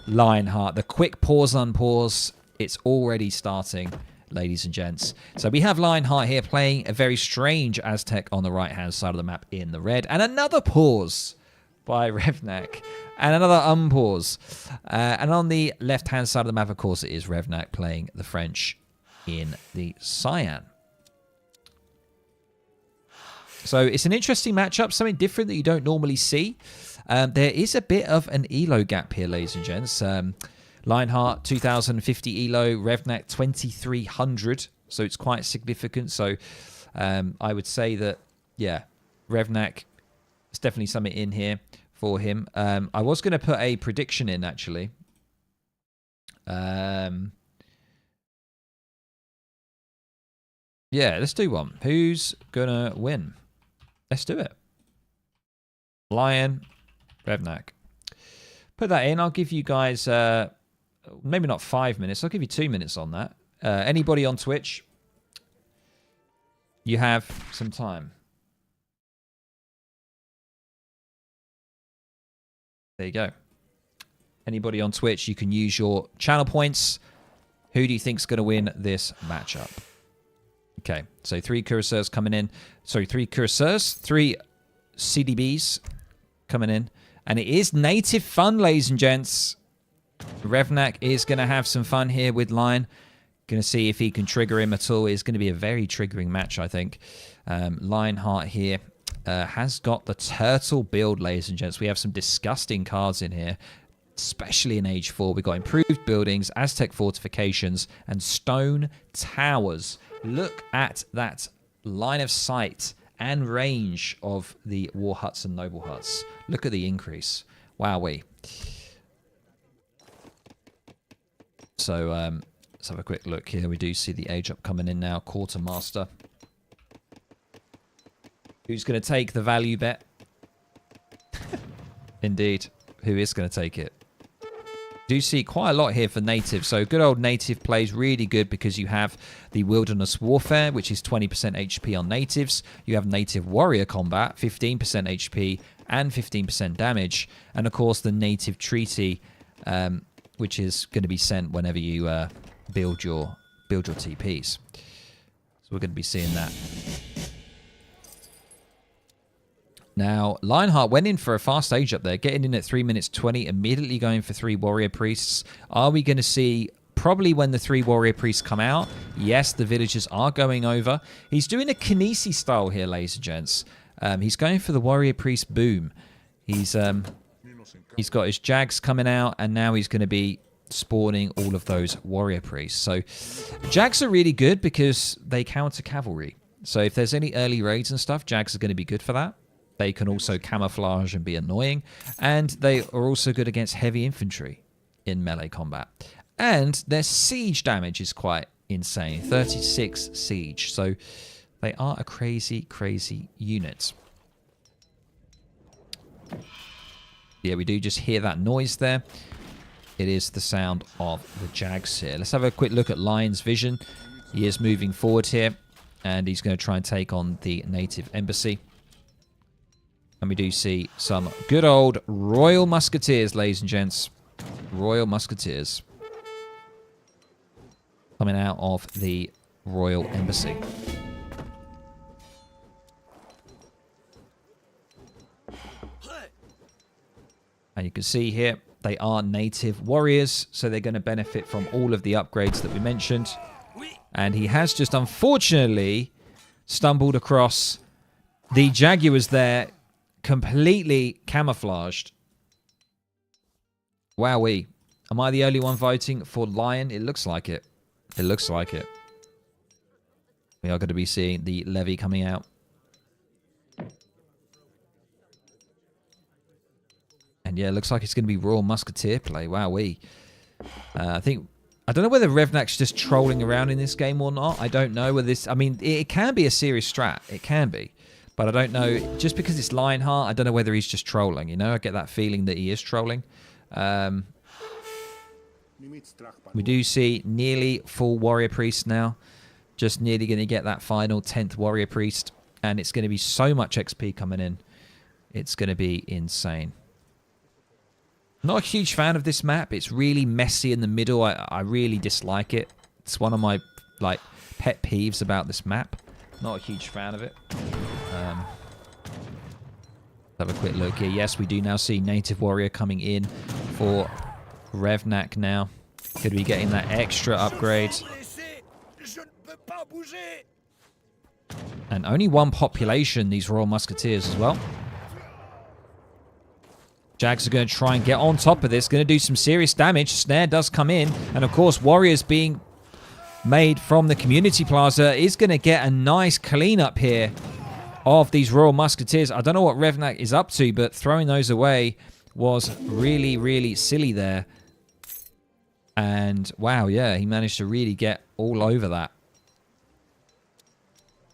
Lionheart. The quick pause, unpause. It's already starting, ladies and gents. So we have Lionheart here playing a very strange Aztec on the right-hand side of the map in the red. And another pause by Revnak. And another unpause. And on the left-hand side of the map, of course, it is Revnak playing the French in the cyan. So it's an interesting matchup, something different that you don't normally see. There is a bit of an elo gap here, ladies and gents. Lionheart 2050 elo, Revnak 2300. So it's quite significant. So I would say that, yeah, Revnak, there's definitely something in here for him. I was going to put a prediction in, actually. Yeah, let's do one. Who's going to win? Let's do it. Lion, Revnak. Put that in. I'll give you guys, maybe not 5 minutes. I'll give you 2 minutes on that. Anybody on Twitch, you have some time. There you go. Anybody on Twitch, you can use your channel points. Who do you think's going to win this matchup? Okay, so 3 cursors coming in. Sorry, 3 cursors, 3 CDBs coming in. And it is native fun, ladies and gents. Revnak is going to have some fun here with Lion. Going to see if he can trigger him at all. It's going to be a very triggering match, I think. Lionheart here has got the turtle build, ladies and gents. We have some disgusting cards in here, especially in Age 4. We've got improved buildings, Aztec fortifications, and stone towers. Look at that line of sight and range of the war huts and noble huts. Look at the increase. Wowee. So let's have a quick look here. We do see the age up coming in now. Quartermaster. Who's going to take the value bet? Indeed. Who is going to take it? Do see quite a lot here for native. So good old native plays really good because you have the wilderness warfare, which is 20% HP on natives. You have native warrior combat, 15% HP and 15% damage. And of course the native treaty, which is going to be sent whenever you build your TPs. So we're going to be seeing that. Now, Lionheart went in for a fast age up there, getting in at 3 minutes 20, immediately going for 3 warrior priests. Are we going to see, probably when the 3 warrior priests come out, yes, the villagers are going over. He's doing a Kinesi style here, ladies and gents. He's going for the warrior priest boom. He's got his jags coming out, and now he's going to be spawning all of those warrior priests. So jags are really good because they counter cavalry. So if there's any early raids and stuff, jags are going to be good for that. They can also camouflage and be annoying. And they are also good against heavy infantry in melee combat. And their siege damage is quite insane. 36 siege. So they are a crazy, crazy unit. Yeah, we do just hear that noise there. It is the sound of the jags here. Let's have a quick look at Lion's vision. He is moving forward here. And he's going to try and take on the native embassy. And we do see some good old Royal Musketeers, ladies and gents. Royal Musketeers. Coming out of the Royal Embassy. And you can see here, they are native warriors. So they're going to benefit from all of the upgrades that we mentioned. And he has just unfortunately stumbled across the Jaguars there. Completely camouflaged. Wowee. Am I the only one voting for Lion? It looks like it. It looks like it. We are going to be seeing the levy coming out. And yeah, it looks like it's going to be Royal Musketeer play. Wowee. I don't know whether Revnak's just trolling around in this game or not. I don't know whether this... I mean, it can be a serious strat. It can be. But I don't know, just because it's Lionheart, I don't know whether he's just trolling, you know? I get that feeling that he is trolling. We do see nearly full Warrior Priest now. Just nearly going to get that final 10th Warrior Priest. And it's going to be so much XP coming in. It's going to be insane. Not a huge fan of this map. It's really messy in the middle. I really dislike it. It's one of my pet peeves about this map. Not a huge fan of it. Have a quick look here. Yes, we do now see Native Warrior coming in for Revnak now. Could be getting that extra upgrade. And only 1 population, these Royal Musketeers as well. Jags are going to try and get on top of this. Going to do some serious damage. Snare does come in. And, of course, Warriors being made from the community plaza is going to get a nice cleanup here of these Royal Musketeers. I don't know what Revnak is up to, but throwing those away was really, really silly there. And, wow, yeah, he managed to really get all over that.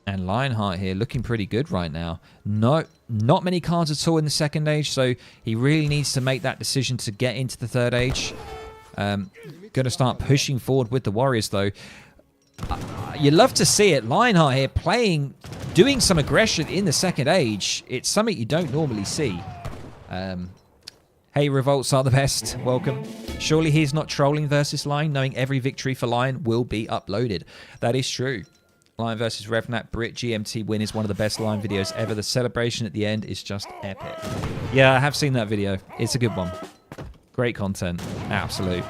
And Lionheart here looking pretty good right now. No, not many cards at all in the second age, so he really needs to make that decision to get into the third age. Going to start pushing forward with the Warriors, though. You love to see it. Lionheart here doing some aggression in the second age. It's something you don't normally see. Hey, Revolts are the best. Welcome. Surely he's not trolling versus Lion, knowing every victory for Lion will be uploaded. That is true. Lion versus Revnak Brit GMT win is one of the best Lion videos ever. The celebration at the end is just epic. Yeah, I have seen that video. It's a good one. Great content. Absolute.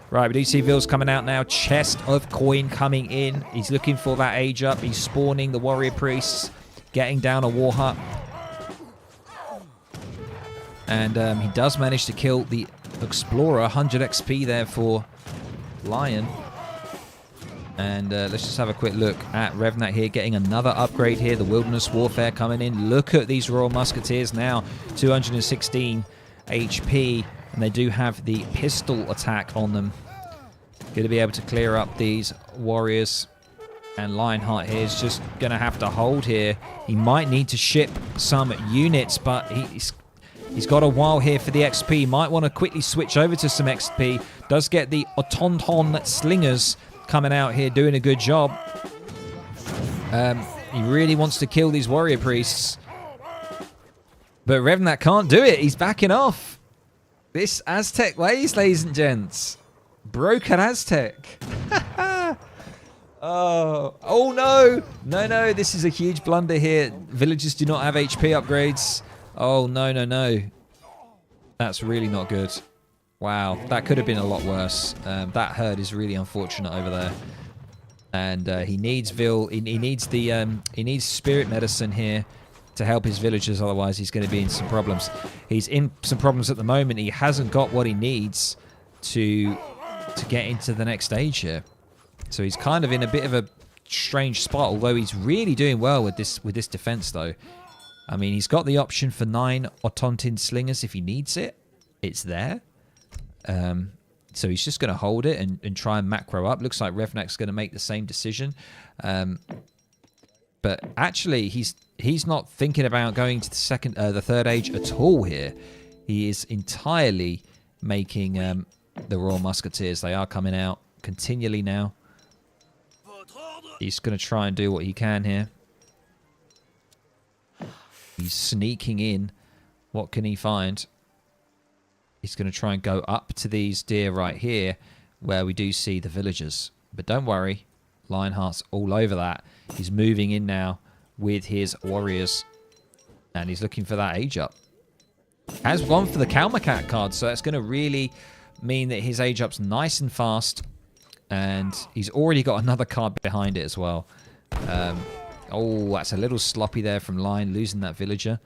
Right, we do see Vils coming out now. Chest of coin coming in. He's looking for that age up. He's spawning the warrior priests. Getting down a war hut. And he does manage to kill the Explorer. 100 XP there for Lion. And let's just have a quick look at Revnak here, getting another upgrade here. The Wilderness Warfare coming in. Look at these Royal Musketeers now. 216 HP. And they do have the pistol attack on them. Going to be able to clear up these Warriors. And Lionheart here is just going to have to hold here. He might need to ship some units, but he's got a while here for the XP. Might want to quickly switch over to some XP. Does get the Autonton Slingers coming out here, doing a good job. He really wants to kill these warrior priests. But Revnak can't do it. He's backing off. This Aztec ways, ladies and gents. Broken Aztec. Oh no. No. This is a huge blunder here. Villagers do not have HP upgrades. Oh, no. That's really not good. Wow, that could have been a lot worse. That herd is really unfortunate over there, and he needs he needs spirit medicine here to help his villagers. Otherwise, he's going to be in some problems. He's in some problems at the moment. He hasn't got what he needs to get into the next stage here, so he's kind of in a bit of a strange spot. Although he's really doing well with this defense, though. I mean, he's got the option for 9 Autontin Slingers if he needs it. It's there. So he's just going to hold it and try and macro up. Looks like Revnak's going to make the same decision. But actually, he's not thinking about going to the third age at all here. He is entirely making the Royal Musketeers. They are coming out continually now. He's going to try and do what he can here. He's sneaking in. What can he find? He's going to try and go up to these deer right here where we do see the villagers. But don't worry. Lionheart's all over that. He's moving in now with his warriors. And he's looking for that age up. Has gone for the Kalmakat card. So that's going to really mean that his age up's nice and fast. And he's already got another card behind it as well. Oh, that's a little sloppy there from Lion, losing that villager.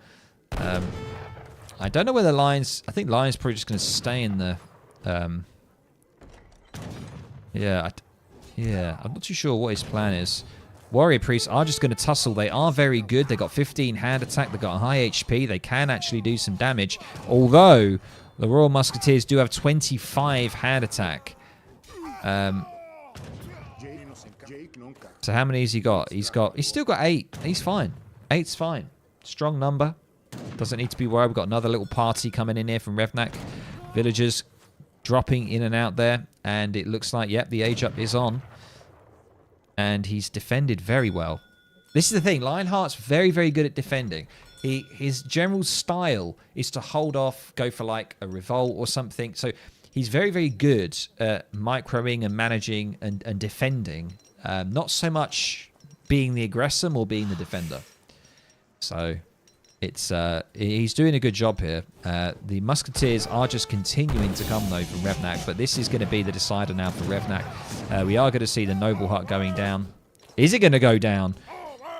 I don't know whether Lion's... I think Lion's probably just going to stay in the... Yeah, I'm not too sure what his plan is. Warrior Priests are just going to tussle. They are very good. They got 15 hand attack. They got a high HP. They can actually do some damage. Although, the Royal Musketeers do have 25 hand attack. So how many has he got? He's still got 8. He's fine. 8's fine. Strong number. Doesn't need to be worried. We've got another little party coming in here from Revnak. Villagers dropping in and out there. And it looks like, yep, the age up is on. And he's defended very well. This is the thing. Lionheart's very, very good at defending. His general style is to hold off, go for like a revolt or something. So he's very, very good at microing and managing and defending. Not so much being the aggressor or being the defender. So he's doing a good job here. The Musketeers are just continuing to come, though, from Revnak. But this is going to be the decider now for Revnak. We are going to see the Noble Hut going down. Is it going to go down?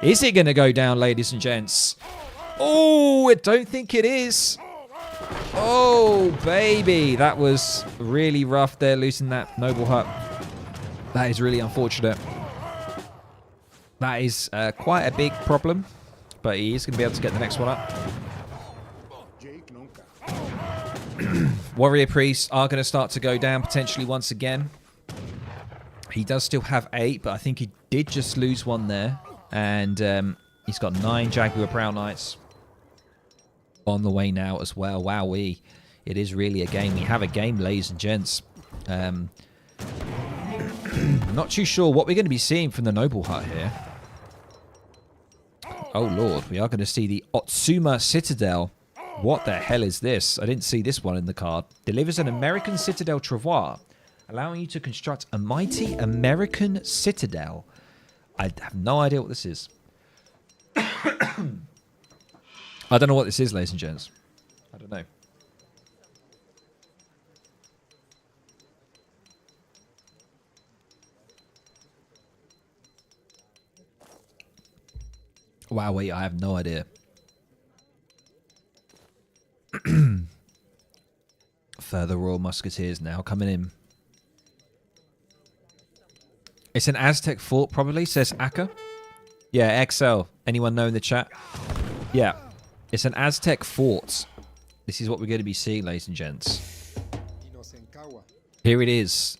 Is it going to go down, ladies and gents? Oh, I don't think it is. Oh, baby. That was really rough there, losing that noble hut. That is really unfortunate. That is quite a big problem, but he is going to be able to get the next one up. Warrior priests are going to start to go down potentially once again. He does still have 8, but I think he did just lose one there. And he's got 9 Jaguar Prow Knights on the way now as well. Wowee. It is really a game. We have a game, ladies and gents. Not too sure what we're going to be seeing from the Noble Hut here. Oh, Lord. We are going to see the Otsuma Citadel. What the hell is this? I didn't see this one in the card. Delivers an American Citadel Travois, allowing you to construct a mighty American Citadel. I have no idea what this is. I don't know what this is, ladies and gents. I don't know. Wow, wait, I have no idea. Further Royal Musketeers now coming in. It's an Aztec fort, probably, says Aka. Yeah, XL. Anyone know in the chat? Yeah. It's an Aztec fort. This is what we're going to be seeing, ladies and gents. Here it is.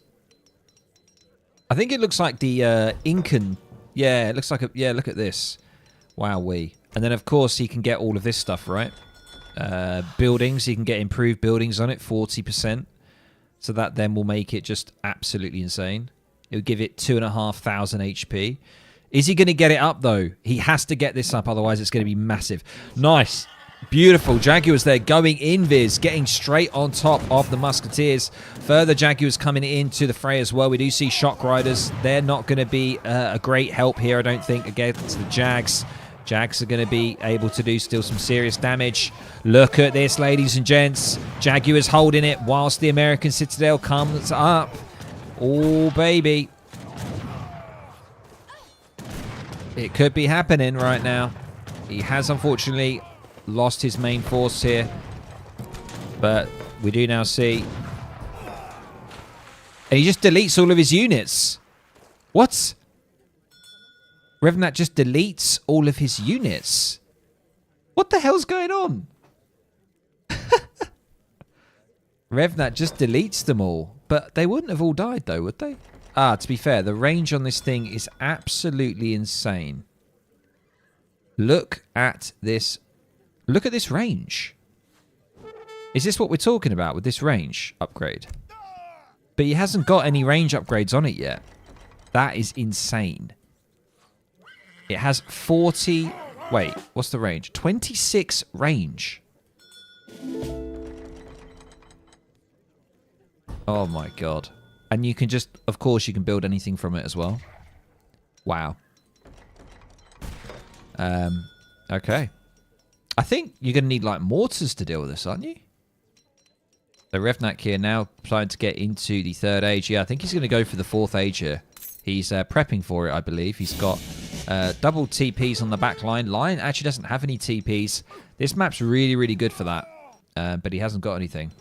I think it looks like the Incan. Yeah, it looks like a... Yeah, look at this. Wowee. And then, of course, he can get all of this stuff, right? Buildings. He can get improved buildings on it, 40%. So that then will make it just absolutely insane. It would give it 2,500 HP. Is he going to get it up, though? He has to get this up, otherwise it's going to be massive. Nice. Beautiful. Jaguars there going in, Viz. Getting straight on top of the Musketeers. Further Jaguars coming into the fray as well. We do see Shock Riders. They're not going to be a great help here, I don't think, against the Jags. Jags are going to be able to do still some serious damage. Look at this, ladies and gents. Jaguars holding it whilst the American Citadel comes up. Oh, baby. It could be happening right now. He has, unfortunately, lost his main force here. But we do now see... And he just deletes all of his units. What? Revnak just deletes all of his units. What the hell's going on? Revnak just deletes them all. But they wouldn't have all died, though, would they? Ah, to be fair, the range on this thing is absolutely insane. Look at this. Look at this range. Is this what we're talking about with this range upgrade? But he hasn't got any range upgrades on it yet. That is insane. It has 40... Wait, what's the range? 26 range. Oh my god. And you can just... Of course, you can build anything from it as well. Wow. Okay. I think you're going to need, like, mortars to deal with this, aren't you? So Revnak here now trying to get into the 3rd age. Yeah, I think he's going to go for the 4th age here. He's prepping for it, I believe. He's got double TPs on the back line. Lion actually doesn't have any TPs. This map's really, really good for that. But he hasn't got anything.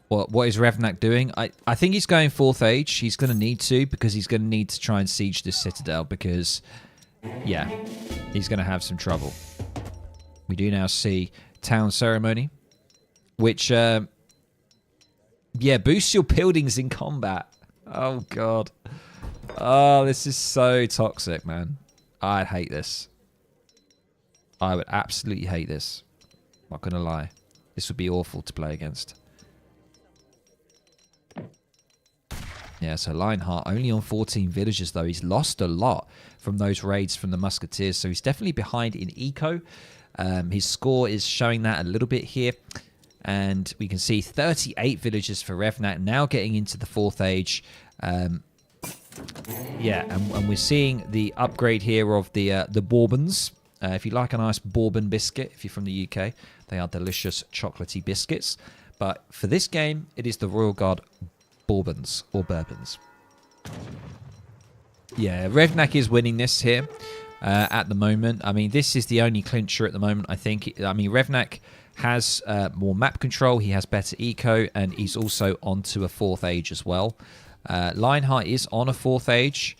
What is Revnak doing? I think he's going 4th age. He's going to need to, because he's going to need to try and siege this citadel, because, yeah, he's going to have some trouble. We do now see Town Ceremony, which, yeah, boosts your buildings in combat. Oh, God. Oh, this is so toxic, man. I'd hate this. I would absolutely hate this. Not going to lie. This would be awful to play against. Yeah, so Lionheart only on 14 villages, though. He's lost a lot from those raids from the Musketeers, so he's definitely behind in eco. His score is showing that a little bit here. And we can see 38 villages for Revnak, now getting into the 4th age. Yeah, and we're seeing the upgrade here of the Bourbons. If you like a nice Bourbon biscuit, if you're from the UK, they are delicious chocolatey biscuits. But for this game, it is the Royal Guard Bourbons, or Bourbons. Yeah, Revnak is winning this here. at the moment. I mean, this is the only clincher at the moment, I think. I mean, Revnak has more map control. He has better eco, and he's also onto a 4th age as well. Lionheart is on a 4th age.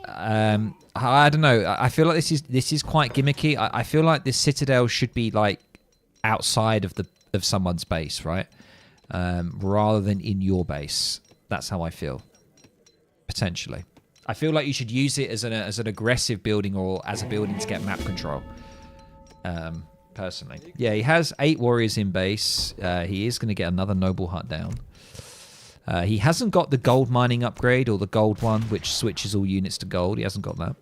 I don't know. I feel like this is quite gimmicky. I feel like this citadel should be like outside of someone's base, right? Rather than in your base. That's how I feel. Potentially, I feel like you should use it as an aggressive building or as a building to get map control. Personally, yeah, he has 8 warriors in base. He is going to get another noble hut down. He hasn't got the gold mining upgrade or the gold one, which switches all units to gold. He hasn't got that.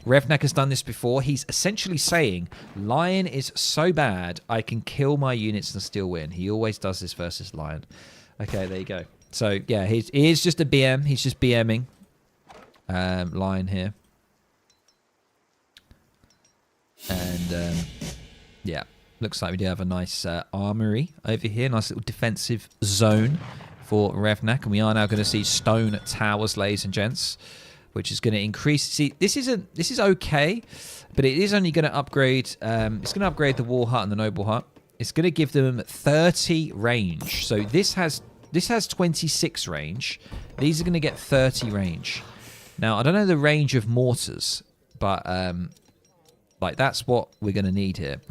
Revnak has done this before. He's essentially saying, Lion is so bad, I can kill my units and still win. He always does this versus Lion. Okay, there you go. So, yeah, he is just a BM. He's just BMing Lion here. And, yeah. Looks like we do have a nice armory over here. Nice little defensive zone for Revnak. And we are now going to see stone towers, ladies and gents, which is going to increase. See, this is okay, but it is only going to upgrade. It's going to upgrade the war hut and the noble hut. It's going to give them 30 range. So this has 26 range. These are going to get 30 range. Now, I don't know the range of mortars, but like that's what we're going to need here.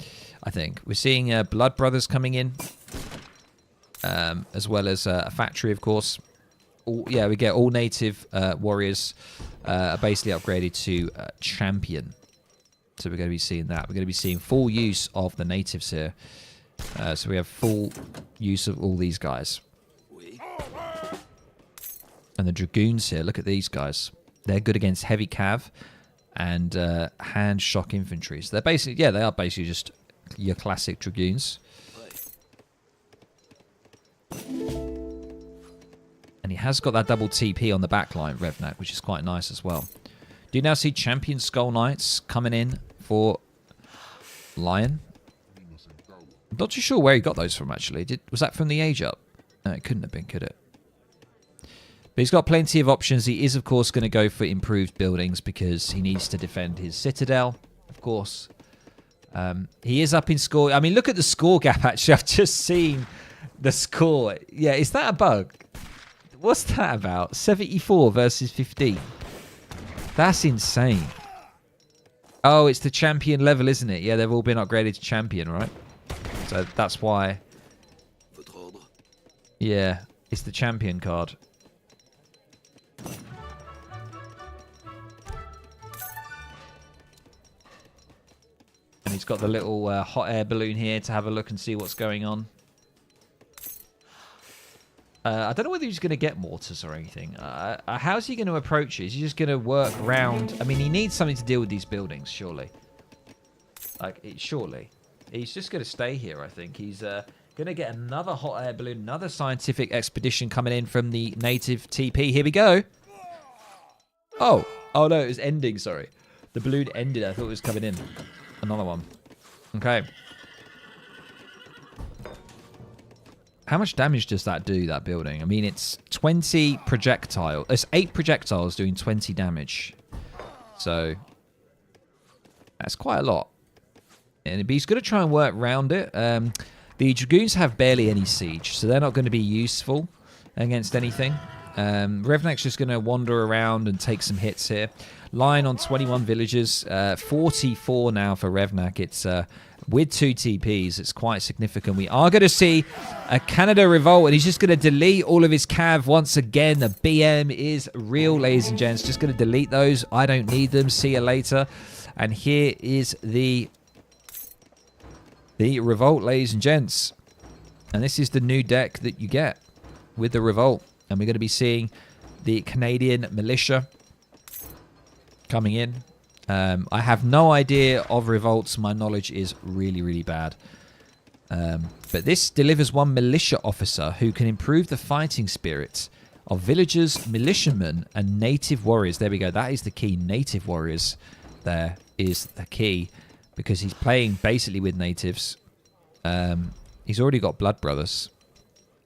I think we're seeing Blood Brothers coming in, as well as a factory, of course. Yeah, we get all native warriors are basically upgraded to champion. So we're going to be seeing that. We're going to be seeing full use of the natives here. So we have full use of all these guys. And the dragoons here, look at these guys. They're good against heavy cav and hand shock infantry. So they're basically, yeah, they are basically just your classic dragoons. And he has got that double TP on the back line, Revnak, which is quite nice as well. Do you now see Champion Skull Knights coming in for Lion? I'm not too sure where he got those from, actually. Was that from the age up? No, it couldn't have been, could it? But he's got plenty of options. He is, of course, going to go for improved buildings because he needs to defend his citadel, of course. He is up in score. I mean, look at the score gap, actually. I've just seen the score. Yeah, is that a bug? What's that about? 74 versus 15. That's insane. Oh, it's the champion level, isn't it? Yeah, they've all been upgraded to champion, right? So that's why. Yeah, it's the champion card. And he's got the little hot air balloon here to have a look and see what's going on. I don't know whether he's going to get mortars or anything. How's he going to approach it? Is he just going to work around? I mean, he needs something to deal with these buildings, surely. Surely. He's just going to stay here, I think. He's going to get another hot air balloon, another scientific expedition coming in from the native TP. Here we go. Oh no, it was ending, sorry. The balloon ended. I thought it was coming in. Another one. Okay. How much damage does that do, that building? I mean, it's 20 projectiles. It's 8 projectiles doing 20 damage. So, that's quite a lot. And he's going to try and work around it. The Dragoons have barely any siege, so they're not going to be useful against anything. Revnak's just going to wander around and take some hits here. Lion on 21 villagers. 44 now for Revnak. It's with 2 TPs. It's quite significant. We are going to see a Canada revolt, and he's just going to delete all of his cav once again. The BM is real, ladies and gents. Just going to delete those. I don't need them. See you later. And here is the revolt, ladies and gents. And this is the new deck that you get with the revolt. And we're going to be seeing the Canadian militia coming in. I have no idea of revolts. My knowledge is really, really bad. But this delivers 1 militia officer who can improve the fighting spirits of villagers, militiamen, and native warriors. There we go. That is the key. Native warriors there is the key because he's playing basically with natives. He's already got Blood Brothers.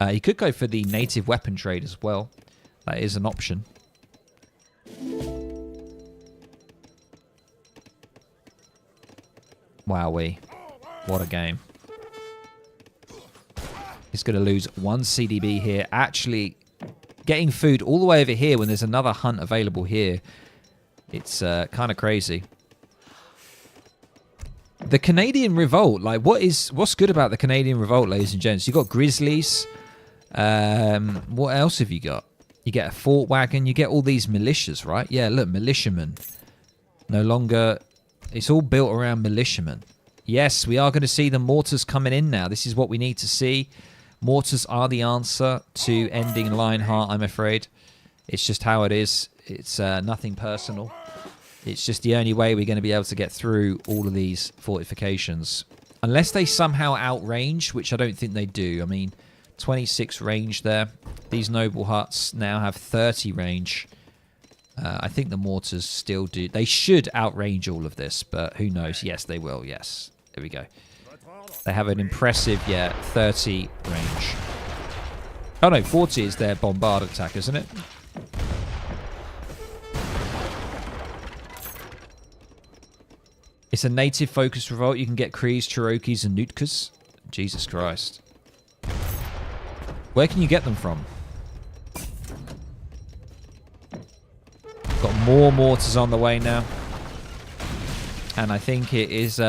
He could go for the native weapon trade as well. That is an option. Wowee. What a game. He's going to lose 1 CDB here. Actually, getting food all the way over here when there's another hunt available here. It's kind of crazy. The Canadian Revolt. Like, what's good about the Canadian Revolt, ladies and gents? You got grizzlies. What else have you got? You get a fort wagon. You get all these militias, right? Yeah, look, militiamen. No longer... It's all built around militiamen. Yes, we are going to see the mortars coming in now. This is what we need to see. Mortars are the answer to ending Lionheart, I'm afraid. It's just how it is. It's nothing personal. It's just the only way we're going to be able to get through all of these fortifications. Unless they somehow outrange, which I don't think they do. I mean, 26 range there. These noble huts now have 30 range. I think the mortars still do. They should outrange all of this, but who knows? Yes, they will. Yes. There we go. They have an impressive, 30 range. Oh no, 40 is their bombard attack, isn't it? It's a native-focused revolt. You can get Crees, Cherokees, and Nootkas. Jesus Christ. Where can you get them from? Got more mortars on the way now. And I think it is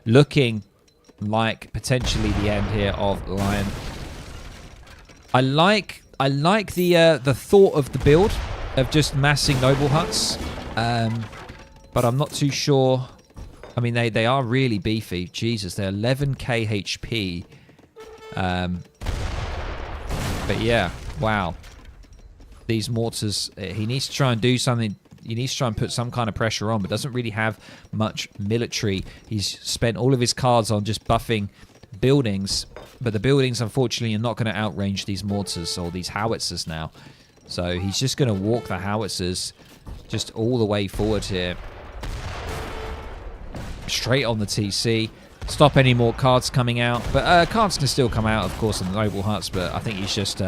looking like potentially the end here of Lion. I like the thought of the build of just massing noble huts. But I'm not too sure. I mean, they are really beefy. Jesus, they're 11k HP. But yeah, wow. These mortars, he needs to try and do something. He needs to try and put some kind of pressure on, but doesn't really have much military. He's spent all of his cards on just buffing buildings, but the buildings, unfortunately, are not going to outrange these mortars or these howitzers now. So he's just going to walk the howitzers just all the way forward here. Straight on the TC. Stop any more cards coming out. But cards can still come out, of course, on the noble huts, but I think he's just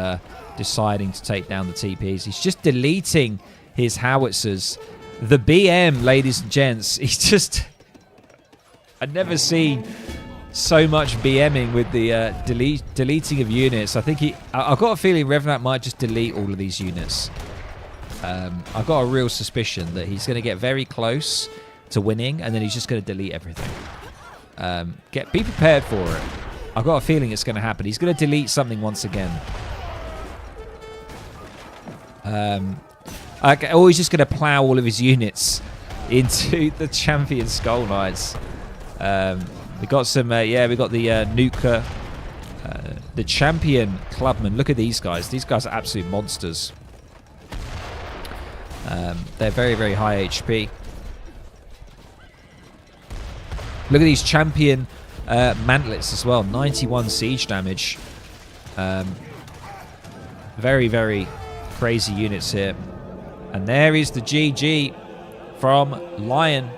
deciding to take down the TPs. He's just deleting his howitzers. The BM, ladies and gents, he's just... I've never seen so much BMing with the deleting of units. I think I've got a feeling Revnak might just delete all of these units. I've got a real suspicion that he's going to get very close to winning, and then he's just going to delete everything. Be prepared for it. I've got a feeling it's going to happen. He's going to delete something once again. Or he's just going to plow all of his units into the champion Skull Knights. We got some, we got the Nuka, the champion clubman. Look at these guys. These guys are absolute monsters. They're very, very high HP. Look at these champion mantlets as well. 91 siege damage. Very, very crazy units here. And there is the GG from Lion.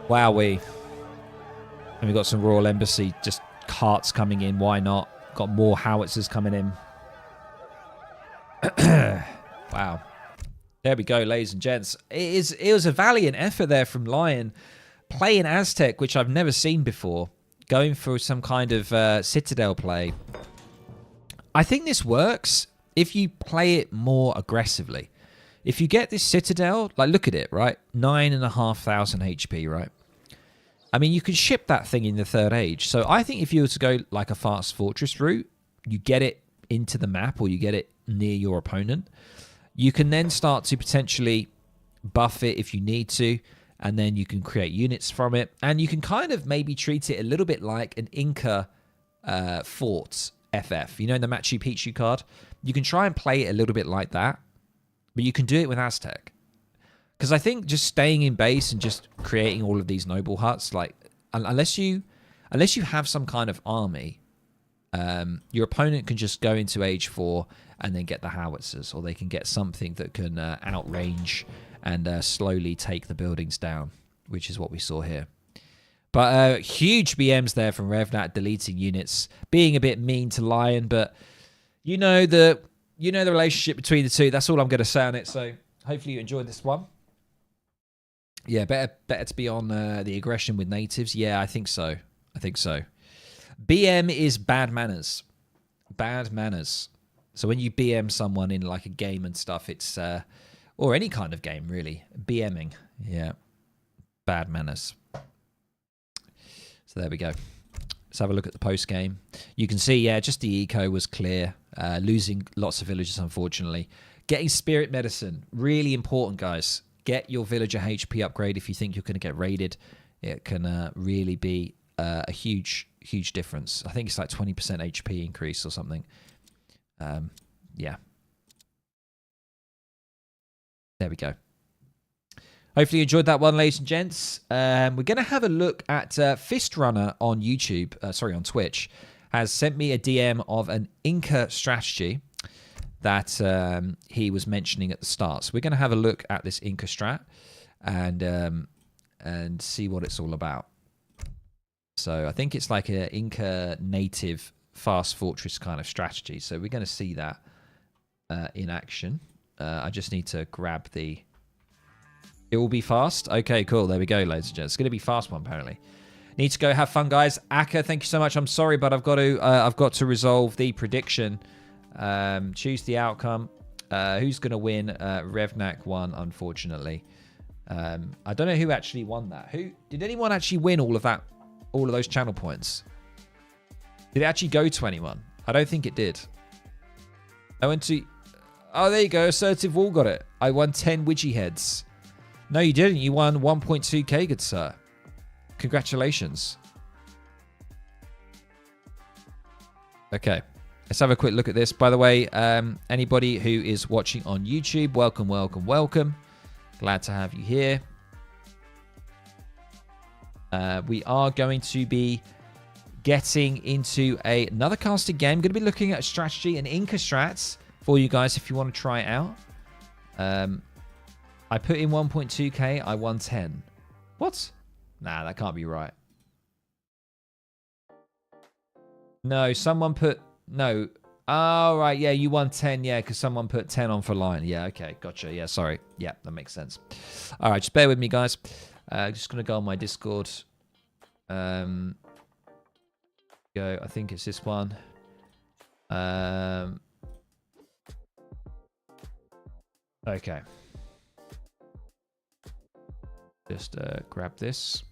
Wowee. And we've got some Royal Embassy, just carts coming in. Why not? Got more howitzers coming in. Wow. There we go, ladies and gents. It was a valiant effort there from Lion. Playing Aztec, which I've never seen before. Going for some kind of Citadel play. I think this works if you play it more aggressively. If you get this Citadel, like look at it, right? 9,500 HP, right? I mean, you can ship that thing in the third age. So I think if you were to go like a fast fortress route, you get it into the map or you get it near your opponent. You can then start to potentially buff it if you need to, and then you can create units from it. And you can kind of maybe treat it a little bit like an Inca fort FF. You know, in the Machu Picchu card? You can try and play it a little bit like that, but you can do it with Aztec. Because I think just staying in base and just creating all of these noble huts, like unless you have some kind of army, your opponent can just go into Age 4 and then get the howitzers, or they can get something that can outrange and slowly take the buildings down, which is what we saw here. But huge BMs there from Revnak, deleting units, being a bit mean to Lion, but you know the relationship between the two. That's all I'm going to say on it. So hopefully you enjoyed this one. Yeah, better to be on the aggression with natives. Yeah, I think so. I think so. BM is bad manners. Bad manners. So when you BM someone in like a game and stuff, it's or any kind of game really. BMing. Yeah. Bad manners. So there we go. Let's have a look at the post game. You can see, yeah, just the eco was clear. Losing lots of villagers, unfortunately. Getting spirit medicine, really important, guys. Get your villager HP upgrade if you think you're going to get raided. It can really be a huge difference. I think it's like 20% HP increase or something. Yeah. There we go. Hopefully you enjoyed that one, ladies and gents. We're going to have a look at Fist Runner on YouTube. Sorry, on Twitch. Has sent me a DM of an Inca strategy that he was mentioning at the start. So we're going to have a look at this Inca strat and see what it's all about. So I think it's like an Inca native fast fortress kind of strategy. So we're going to see that in action. I just need to grab the... It will be fast? Okay, cool. There we go, ladies and gents. It's going to be fast one, apparently. Need to go have fun, guys. Akka, thank you so much. I'm sorry, but I've got to resolve the prediction. Choose the outcome. Who's going to win? Revnak won, unfortunately. I don't know who actually won that. Did anyone actually win all of those channel points? Did it actually go to anyone? I don't think it did. I went to... Oh, there you go. Assertive Wall got it. I won 10 Widgie heads. No, you didn't. You won 1.2k, good sir. Congratulations. Okay. Let's have a quick look at this. By the way, anybody who is watching on YouTube, welcome, welcome, welcome. Glad to have you here. We are going to be getting into another casted game. Going to be looking at a strategy, an Inca strats, for you guys if you want to try it out. I put in 1.2k. I won 10. What? Nah, that can't be right. No, someone put... No. Oh, right. Yeah, you won 10. Yeah, because someone put 10 on for Lion. Yeah, okay. Gotcha. Yeah, sorry. Yeah, that makes sense. All right, just bear with me, guys. Just going to go on my Discord. Go. I think it's this one. Okay. Just grab this.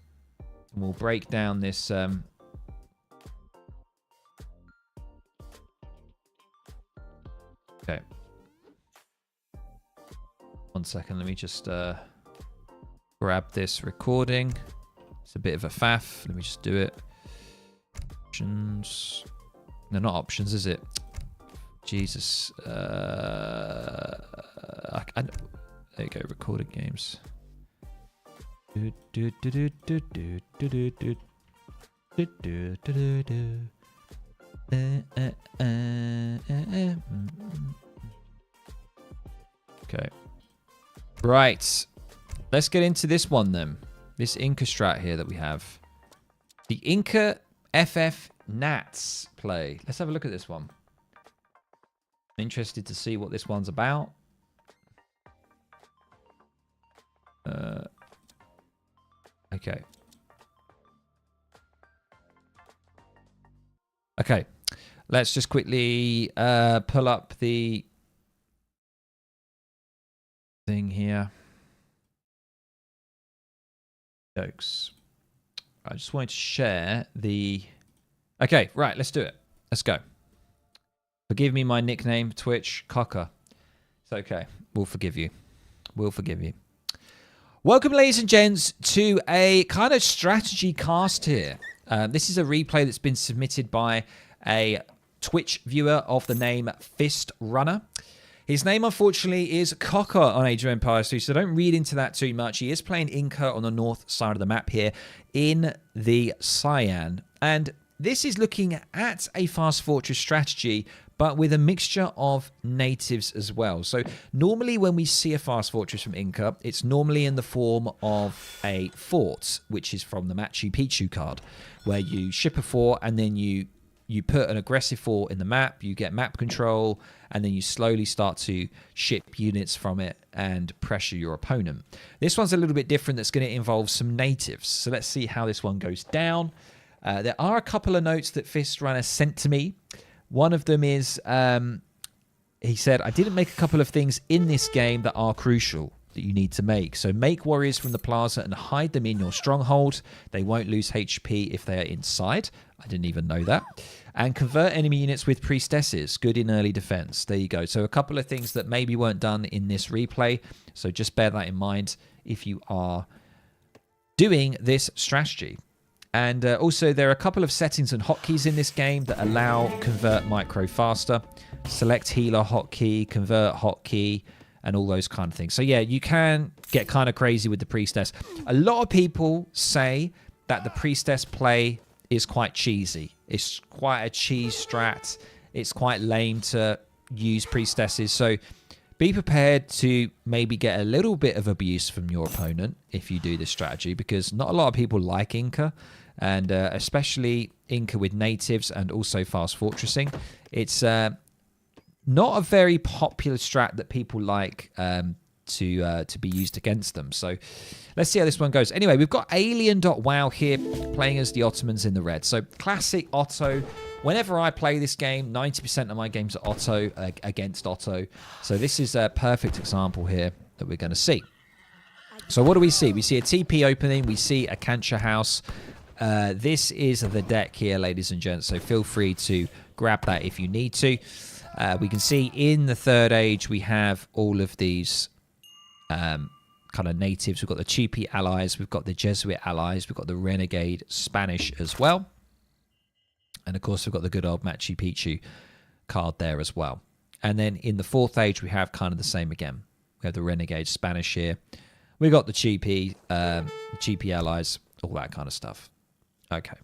And we'll break down this... Okay. 1 second. Let me just grab this recording. It's a bit of a faff. Let me just do it. Options. No, not options, is it? Jesus. There you go. Recorded games. Okay. Right. Let's get into this one then. This Inca strat here that we have. The Inca FF Nats play. Let's have a look at this one. I'm interested to see what this one's about. Okay. Okay. Let's just quickly pull up the thing here. Jokes. I just wanted to share the... Okay, right, let's do it. Let's go. Forgive me my nickname, Twitch, Cocker. It's okay. We'll forgive you. We'll forgive you. Welcome, ladies and gents, to a kind of strategy cast here. This is a replay that's been submitted by a Twitch viewer of the name Fist Runner. His name, unfortunately, is Cocker on Age of Empires 2, so don't read into that too much. He is playing Inca on the north side of the map here in the Cyan. And this is looking at a fast fortress strategy, but with a mixture of natives as well. So normally when we see a fast fortress from Inca, it's normally in the form of a fort, which is from the Machu Picchu card, where you ship a fort and then you you put an aggressive fort in the map, you get map control, and then you slowly start to ship units from it and pressure your opponent. This one's a little bit different. That's going to involve some natives. So let's see how this one goes down. There are a couple of notes that Fist Runner sent to me. One of them is, he said, I didn't make a couple of things in this game that are crucial that you need to make. So make warriors from the plaza and hide them in your stronghold. They won't lose HP if they are inside. I didn't even know that. And convert enemy units with priestesses. Good in early defense. There you go. So a couple of things that maybe weren't done in this replay. So just bear that in mind if you are doing this strategy. And also there are a couple of settings and hotkeys in this game that allow convert micro faster. Select healer hotkey, convert hotkey, and all those kind of things. So yeah, you can get kind of crazy with the priestess. A lot of people say that the priestess play is quite cheesy. It's quite a cheese strat. It's quite lame to use priestesses. So be prepared to maybe get a little bit of abuse from your opponent if you do this strategy, because not a lot of people like Inca, and especially Inca with natives and also fast fortressing. It's not a very popular strat that people like to be used against them. So let's see how this one goes. Anyway, we've got Alien.wow here playing as the Ottomans in the red. So classic Otto. Whenever I play this game, 90% of my games are Otto against Otto. So this is a perfect example here that we're going to see. So what do we see? We see a TP opening. We see a Cancer house. This is the deck here, ladies and gents. So feel free to grab that if you need to. We can see in the third age, we have all of these kind of natives. We've got the Cheapy allies. We've got the Jesuit allies. We've got the Renegade Spanish as well. And of course, we've got the good old Machu Picchu card there as well. And then in the fourth age, we have kind of the same again. We have the Renegade Spanish here. We've got the Cheapy allies, all that kind of stuff. Okay.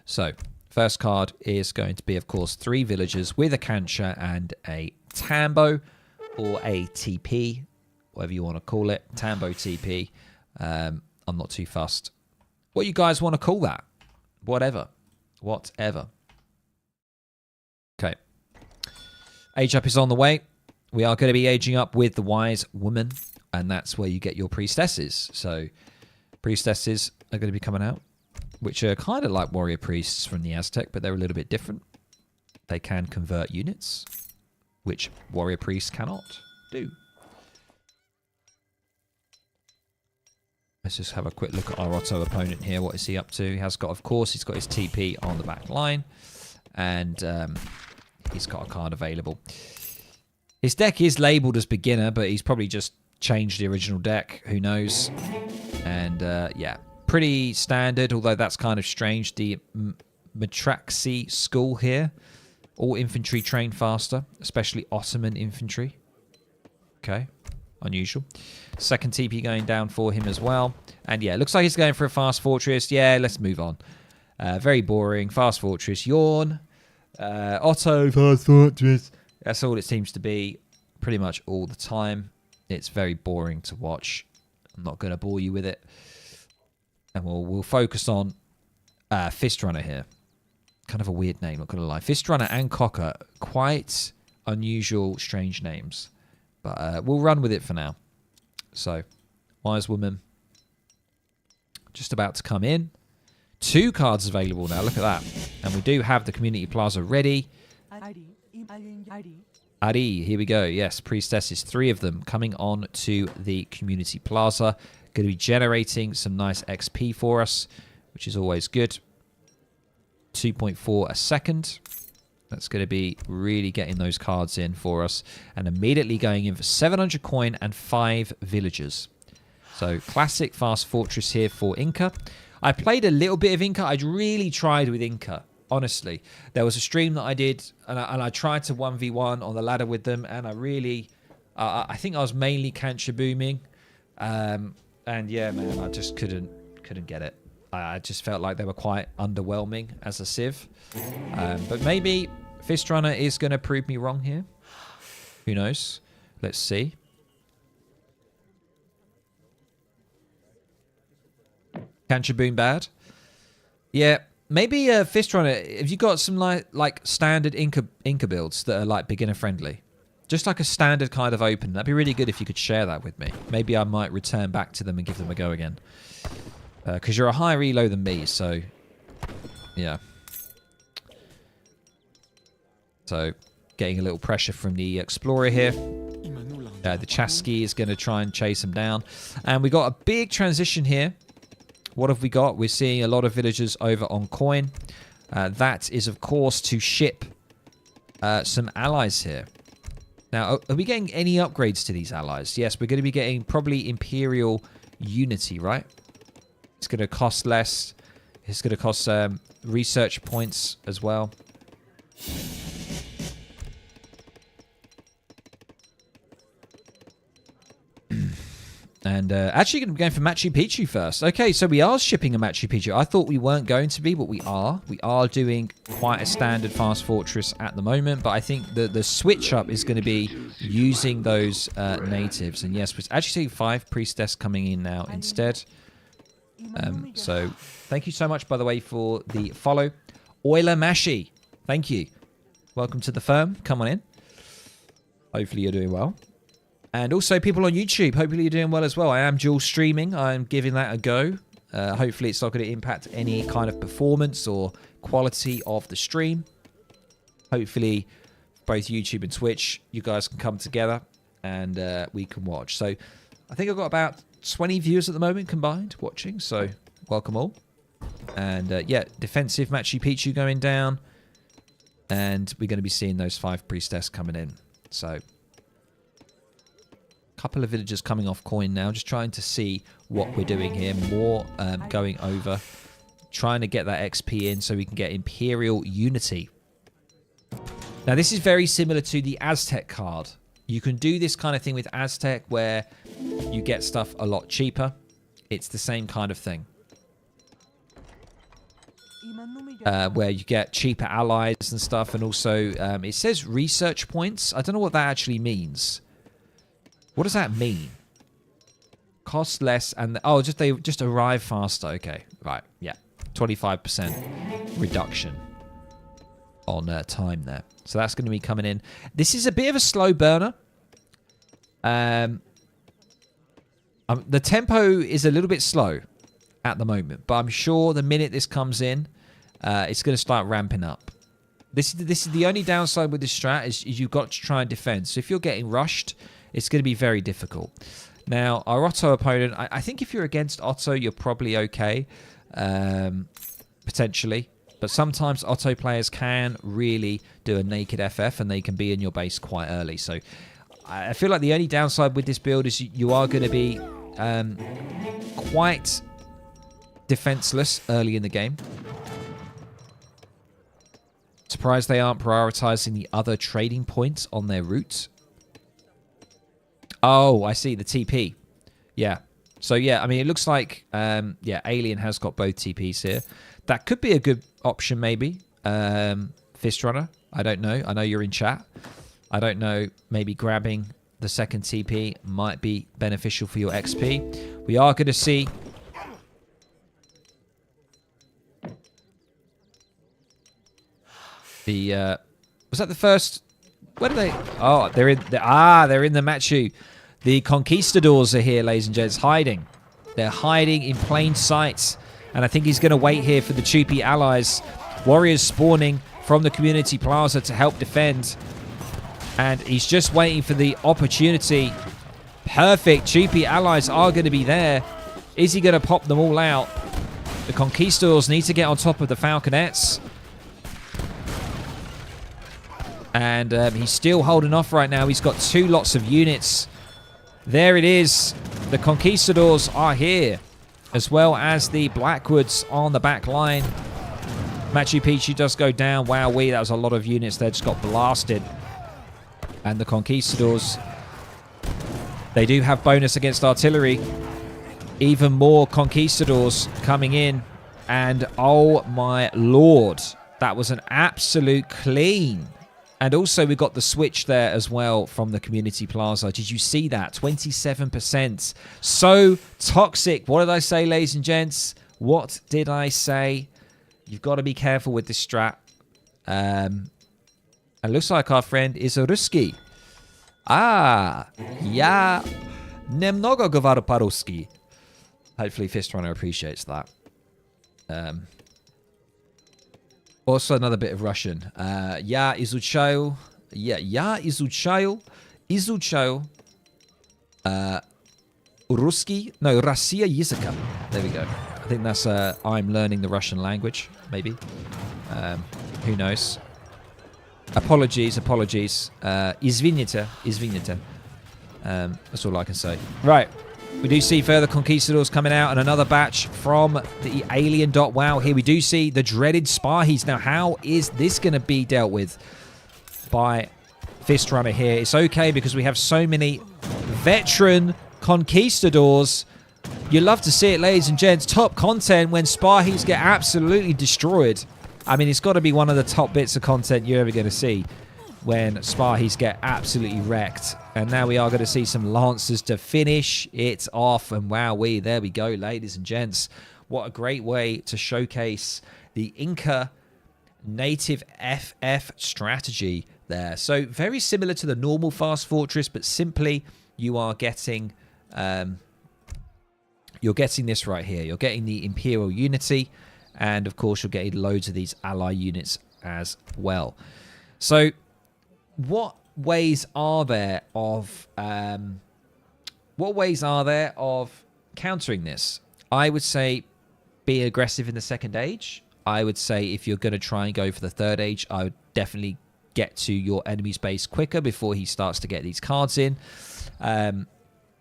So first card is going to be, of course, 3 villagers with a Cancer and a Tambo, or a TP, whatever you want to call it. Tambo TP. I'm not too fussed. What you guys want to call that? Whatever. Okay. Age up is on the way. We are going to be aging up with the Wise Woman, and that's where you get your priestesses. So priestesses are going to be coming out, which are kind of like warrior priests from the Aztec, but they're a little bit different. They can convert units, which warrior priests cannot do. Let's just have a quick look at our Otto opponent here. What is he up to? He has got, of course, he's got his TP on the back line, and he's got a card available. His deck is labeled as beginner, but he's probably just changed the original deck. Who knows? And yeah, pretty standard, although that's kind of strange. The Matraxi school here. All infantry train faster, especially Ottoman infantry. Okay, unusual. Second TP going down for him as well. And yeah, looks like he's going for a fast fortress. Yeah, let's move on. Very boring. Fast fortress, yawn. Otto, fast fortress. That's all it seems to be pretty much all the time. It's very boring to watch. I'm not going to bore you with it. And we'll focus on Fist Runner here. Kind of a weird name, not going to lie. Fist Runner and Cocker, quite unusual, strange names. But we'll run with it for now. So, Wise Woman, just about to come in. 2 cards available now, look at that. And we do have the Community Plaza ready. Ari, here we go. Yes, Priestesses, 3 of them coming on to the Community Plaza. Going to be generating some nice XP for us, which is always good. 2.4 a second. That's going to be really getting those cards in for us. And immediately going in for 700 coin and 5 villagers. So classic fast fortress here for Inca. I played a little bit of Inca. I really tried with Inca, honestly. There was a stream that I did, and I tried to 1v1 on the ladder with them, and I really, I think I was mainly cancer booming. And yeah, man, I just couldn't get it. I just felt like they were quite underwhelming as a civ. But maybe Fist Runner is going to prove me wrong here. Who knows? Let's see. Cancer boom bad. Yeah, Maybe Fist Runner, have you got some like standard Inca builds that are like beginner friendly? Just like a standard kind of open. That'd be really good if you could share that with me. Maybe I might return back to them and give them a go again. Because you're a higher elo than me, so yeah. So getting a little pressure from the Explorer here. The Chasqui is going to try and chase him down. And we got a big transition here. What have we got? We're seeing a lot of villagers over on coin. That is, of course, to ship some allies here. Now, are we getting any upgrades to these allies? Yes, we're going to be getting probably Imperial Unity, right? It's going to cost less. It's going to cost research points as well. And actually going to be going for Machu Picchu first. Okay, so we are shipping a Machu Picchu. I thought we weren't going to be, but we are. We are doing quite a standard fast fortress at the moment, but I think the switch up is going to be using those natives. And yes, we're actually seeing 5 priestess coming in now instead. So thank you so much, by the way, for the follow. Euler Mashi, thank you. Welcome to the firm. Come on in. Hopefully you're doing well. And also people on YouTube, hopefully you're doing well as well. I am dual streaming. I'm giving that a go. Hopefully it's not going to impact any kind of performance or quality of the stream. Hopefully both YouTube and Twitch, you guys can come together and we can watch. So I think I've got about 20 viewers at the moment combined watching. So welcome all. And yeah, defensive Machu Picchu going down. And we're going to be seeing those 5 priestess coming in. So couple of villagers coming off coin now, just trying to see what we're doing here. More going over, trying to get that XP in so we can get Imperial Unity. Now this is very similar to the Aztec card. You can do this kind of thing with Aztec where you get stuff a lot cheaper. It's the same kind of thing. Where you get cheaper allies and stuff, and also it says research points. I don't know what that actually means. What does that mean? Cost less and... Oh, they just arrive faster. Okay, right. Yeah. 25% reduction on time there. So that's going to be coming in. This is a bit of a slow burner. The tempo is a little bit slow at the moment. But I'm sure the minute this comes in, it's going to start ramping up. This is the only downside with this strat is you've got to try and defend. So if you're getting rushed, it's going to be very difficult. Now, our Otto opponent, I think if you're against Otto, you're probably okay, potentially. But sometimes Otto players can really do a naked FF, and they can be in your base quite early. So I feel like the only downside with this build is you are going to be quite defenseless early in the game. Surprised they aren't prioritizing the other trading points on their route. Oh, I see. The TP. Yeah. So, yeah, I mean, it looks like, yeah, Alien has got both TPs here. That could be a good option, maybe. Fist Runner. I don't know. I know you're in chat. I don't know. Maybe grabbing the second TP might be beneficial for your XP. We are going to see... the, was that the first... Where are they? Oh, they're in the Machu. The Conquistadors are here, ladies and gents, hiding. They're hiding in plain sight. And I think he's going to wait here for the Chupi allies. Warriors spawning from the community plaza to help defend. And he's just waiting for the opportunity. Perfect. Chupi allies are going to be there. Is he going to pop them all out? The Conquistadors need to get on top of the Falconets. And he's still holding off right now. He's got 2 lots of units. There it is. The Conquistadors are here, as well as the Blackwoods on the back line. Machu Picchu does go down. Wowee, that was a lot of units there. Just got blasted. And the Conquistadors, they do have bonus against artillery. Even more Conquistadors coming in. And oh my lord, that was an absolute clean. And also we got the switch there as well from the community plaza. Did you see that? 27%. So toxic. What did I say, ladies and gents? What did I say? You've got to be careful with this strat. It looks like our friend is a Ruski. Ah, yeah. Nemnogo говорю по-русски. Hopefully Fist Runner appreciates that. Also another bit of Russian. Я изучаю. Я изучаю. Русский. No, Россия языка. There we go. I think that's I'm learning the Russian language, maybe. Who knows? Apologies. Извините. That's all I can say. Right. We do see further conquistadors coming out and another batch from the alien dot. Wow, here we do see the dreaded Spahis. Now, how is this going to be dealt with by Fist Runner here? It's okay because we have so many veteran conquistadors. You love to see it, ladies and gents. Top content when Spahis get absolutely destroyed. I mean, it's got to be one of the top bits of content you're ever going to see when Spahis get absolutely wrecked. And now we are going to see some Lancers to finish it off. And wowee, there we go, ladies and gents. What a great way to showcase the Inca native FF strategy there. So very similar to the normal Fast Fortress, but simply you are getting... you're getting this right here. You're getting the Imperial Unity. And, of course, you're getting loads of these ally units as well. So... what ways are there of countering this? I would say be aggressive in the second age. I would say if you're going to try and go for the third age, I would definitely get to your enemy's base quicker before he starts to get these cards in.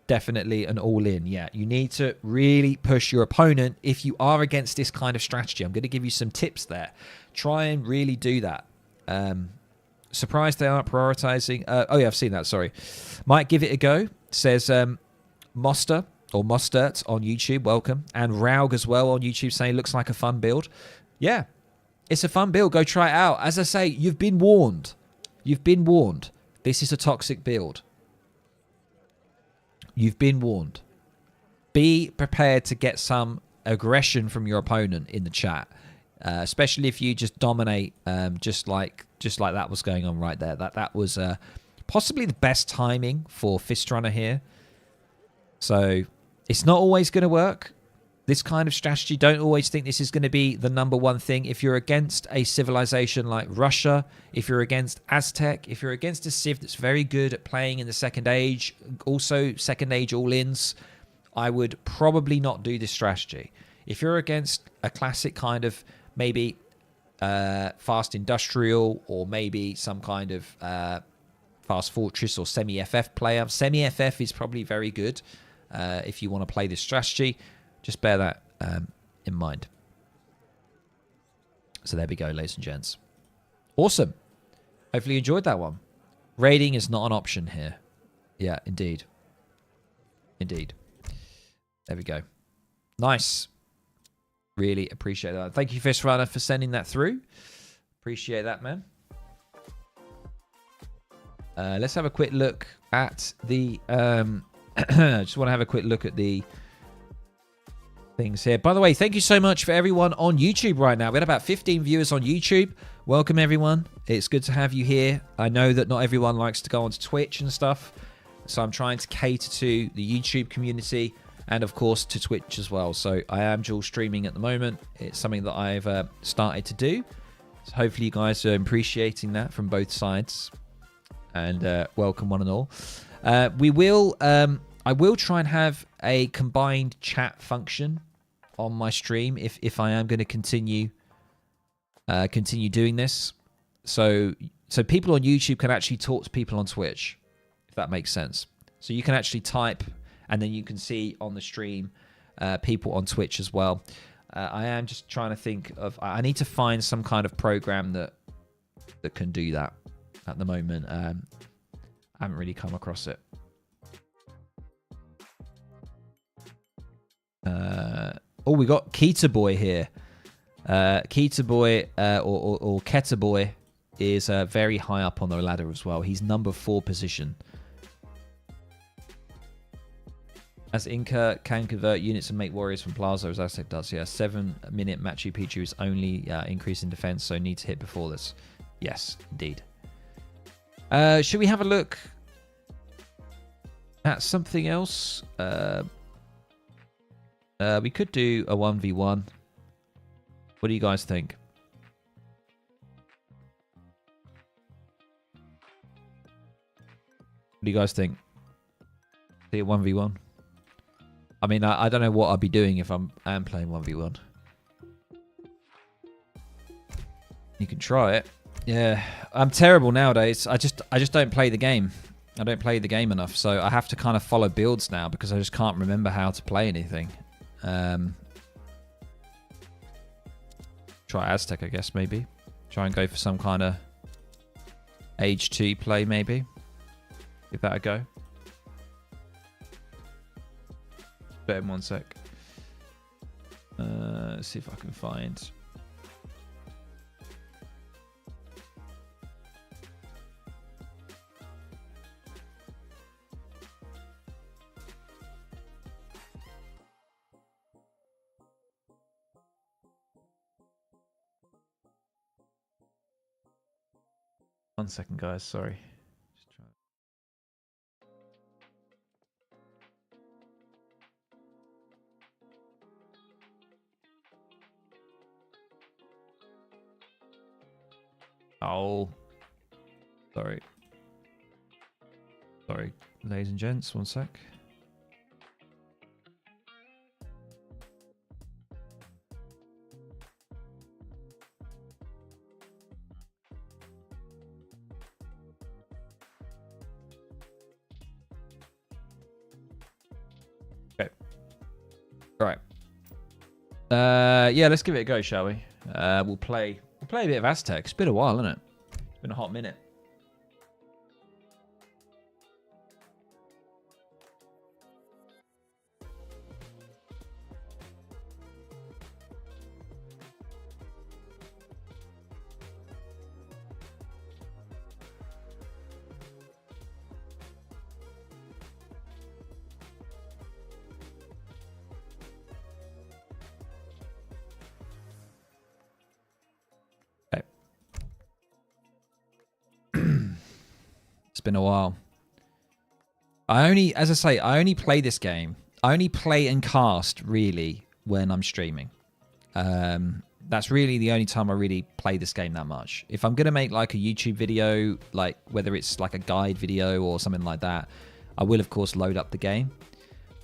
Definitely an all-in. Yeah, you need to really push your opponent if you are against this kind of strategy. I'm going to give you some tips there. Try and really do that. Surprised they aren't prioritizing. Oh, yeah, I've seen that. Sorry. Might give it a go. Says Moster or Mostert on YouTube. Welcome. And Raug as well on YouTube saying looks like a fun build. Yeah, it's a fun build. Go try it out. As I say, you've been warned. You've been warned. This is a toxic build. You've been warned. Be prepared to get some aggression from your opponent in the chat. Especially if you just dominate, just like that was going on right there. That was possibly the best timing for Fist Runner here. So it's not always going to work. This kind of strategy, don't always think this is going to be the number one thing. If you're against a civilization like Russia, if you're against Aztec, if you're against a civ that's very good at playing in the second age, also second age all-ins, I would probably not do this strategy. If you're against a classic kind of maybe fast industrial or maybe some kind of fast fortress or semi-FF player. Semi-FF is probably very good if you want to play this strategy. Just bear that in mind. So there we go, ladies and gents. Awesome. Hopefully you enjoyed that one. Raiding is not an option here. Yeah, indeed. Indeed. There we go. Nice. Really appreciate that. Thank you, Fist Runner, for sending that through. Appreciate that, man. Let's have a quick look at the... just want to have a quick look at the things here. By the way, thank you so much for everyone on YouTube right now. We had about 15 viewers on YouTube. Welcome, everyone. It's good to have you here. I know that not everyone likes to go onto Twitch and stuff, so I'm trying to cater to the YouTube community and, of course, to Twitch as well. So I am dual streaming at the moment. It's something that I've started to do. So hopefully you guys are appreciating that from both sides. And welcome one and all. I will try and have a combined chat function on my stream if I am going to continue doing this. So people on YouTube can actually talk to people on Twitch, if that makes sense. So you can actually type, and then you can see on the stream people on Twitch as well. I am just trying to think of... I need to find some kind of program that can do that at the moment. I haven't really come across it. We got Keter Boy here. Keter Boy or Keter Boy is very high up on the ladder as well. He's number 4 position. As Inca can convert units and make warriors from Plaza as Aztec does. Yeah, 7-minute Machu Picchu is only increase in defense, so need to hit before this. Yes, indeed. Should we have a look at something else? We could do a 1v1. What do you guys think? What do you guys think? See a 1v1? I mean, I don't know what I'd be doing if am playing 1v1. You can try it. Yeah, I'm terrible nowadays. I just don't play the game. I don't play the game enough, so I have to kind of follow builds now because I just can't remember how to play anything. Try Aztec, I guess, maybe. Try and go for some kind of Age 2 play, maybe. Give that a go. Bear in 1 sec. Let's see if I can find... One second, guys. Sorry. Just try. Oh. Sorry. Sorry, ladies and gents. 1 sec. Okay. Right. Yeah, let's give it a go, shall we? We'll play a bit of Aztec. It's been a while, hasn't it? It's been a hot minute. Been a while. As I say, I only play this game. I only play and cast really when I'm streaming. That's really the only time I really play this game that much. If I'm gonna make like a YouTube video, like whether it's like a guide video or something like that, I will of course load up the game.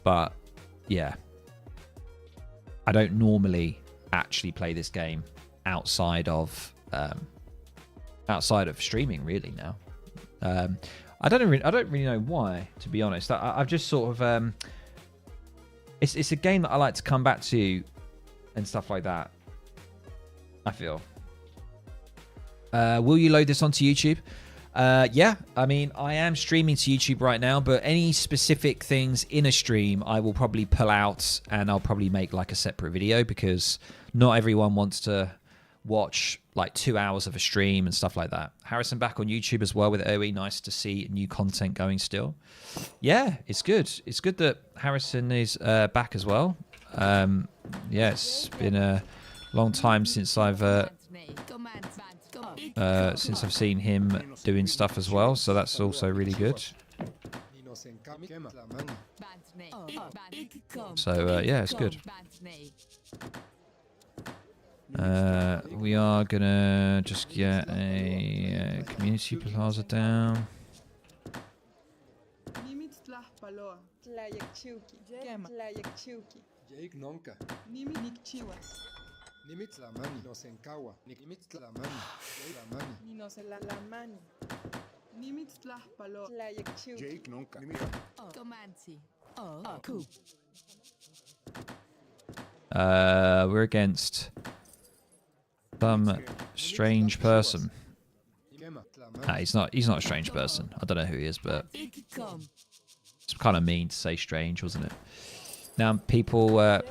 But yeah, I don't normally actually play this game outside of streaming really now. I don't really know why, to be honest. I've just sort of it's a game that I like to come back to and stuff like that. I feel. Will you load this onto YouTube? Yeah, I mean, I am streaming to YouTube right now, but any specific things in a stream, I will probably pull out and I'll probably make like a separate video because not everyone wants to watch like 2 hours of a stream and stuff like that. Harrison back on YouTube as well with OE. Nice to see new content going still. Yeah, it's good. It's good that Harrison is back as well. Yeah, it's been a long time since I've seen him doing stuff as well, so that's also really good. So yeah, it's good. We are gonna just get a community plaza down. We're against some strange person. Nah, he's not a strange person. I don't know who he is, but it's kind of mean to say strange, wasn't it? Now people get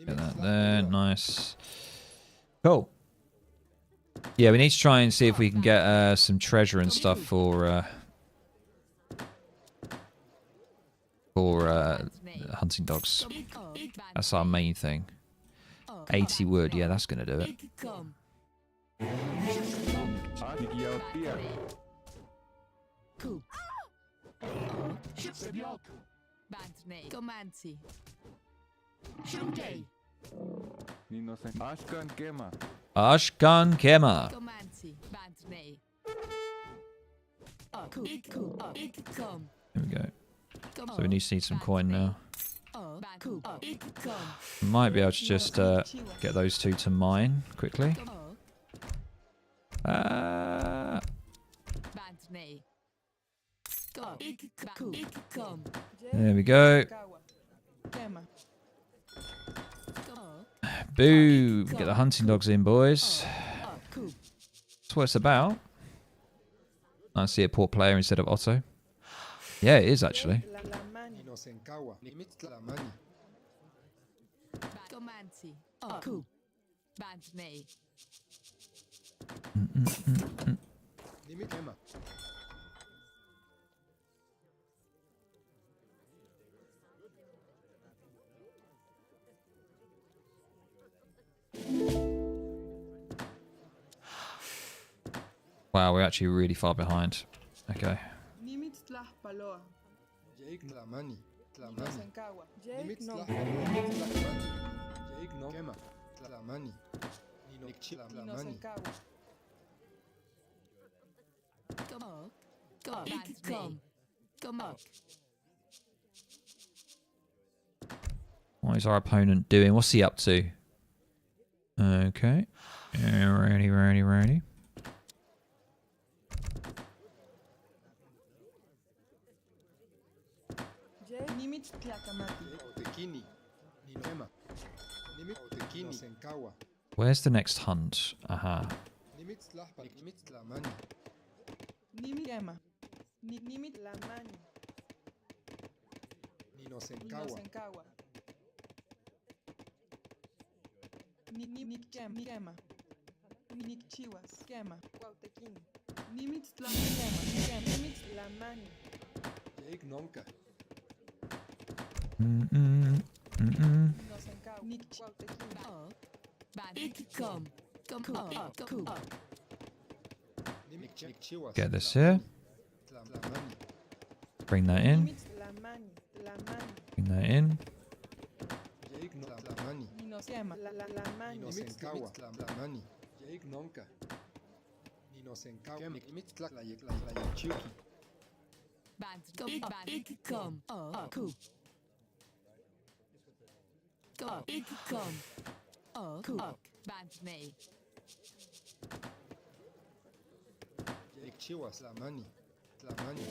that there, nice. Cool. Yeah, we need to try and see if we can get some treasure and stuff for hunting dogs. That's our main thing. 80 wood, yeah, that's gonna do it. Ashkan Kema. There we go. So we need to see some coin now. Might be able to just get those two to mine quickly. There we go. Boom! Get the hunting dogs in, boys. That's what it's about. I see a poor player instead of Otto. Yeah, it is actually. Wow, we're actually really far behind. Okay. What is our opponent doing? What's he up to? Okay. Ready. Where's the next hunt? Aha. Get this here. Bring that in. Bring that in.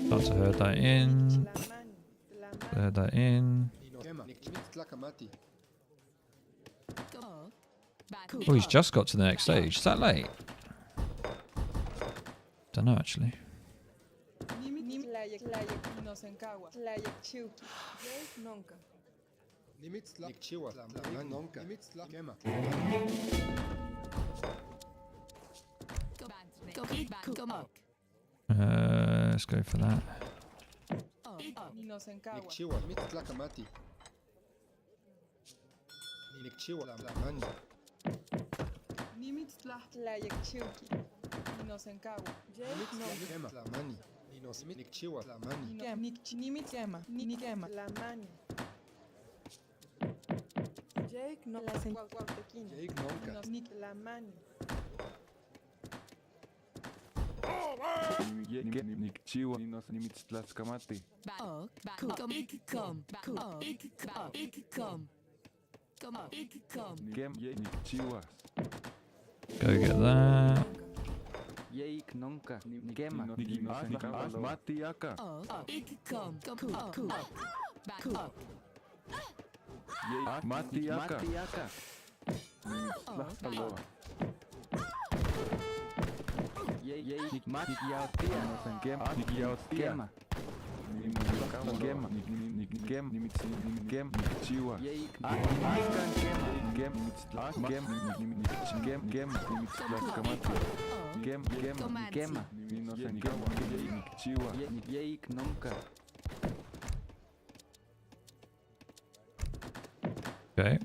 Start to herd that in. Herd that in. Oh, he's just got to the next stage. Is that late? Don't know actually. Let's go for that. Go get that. Okay. I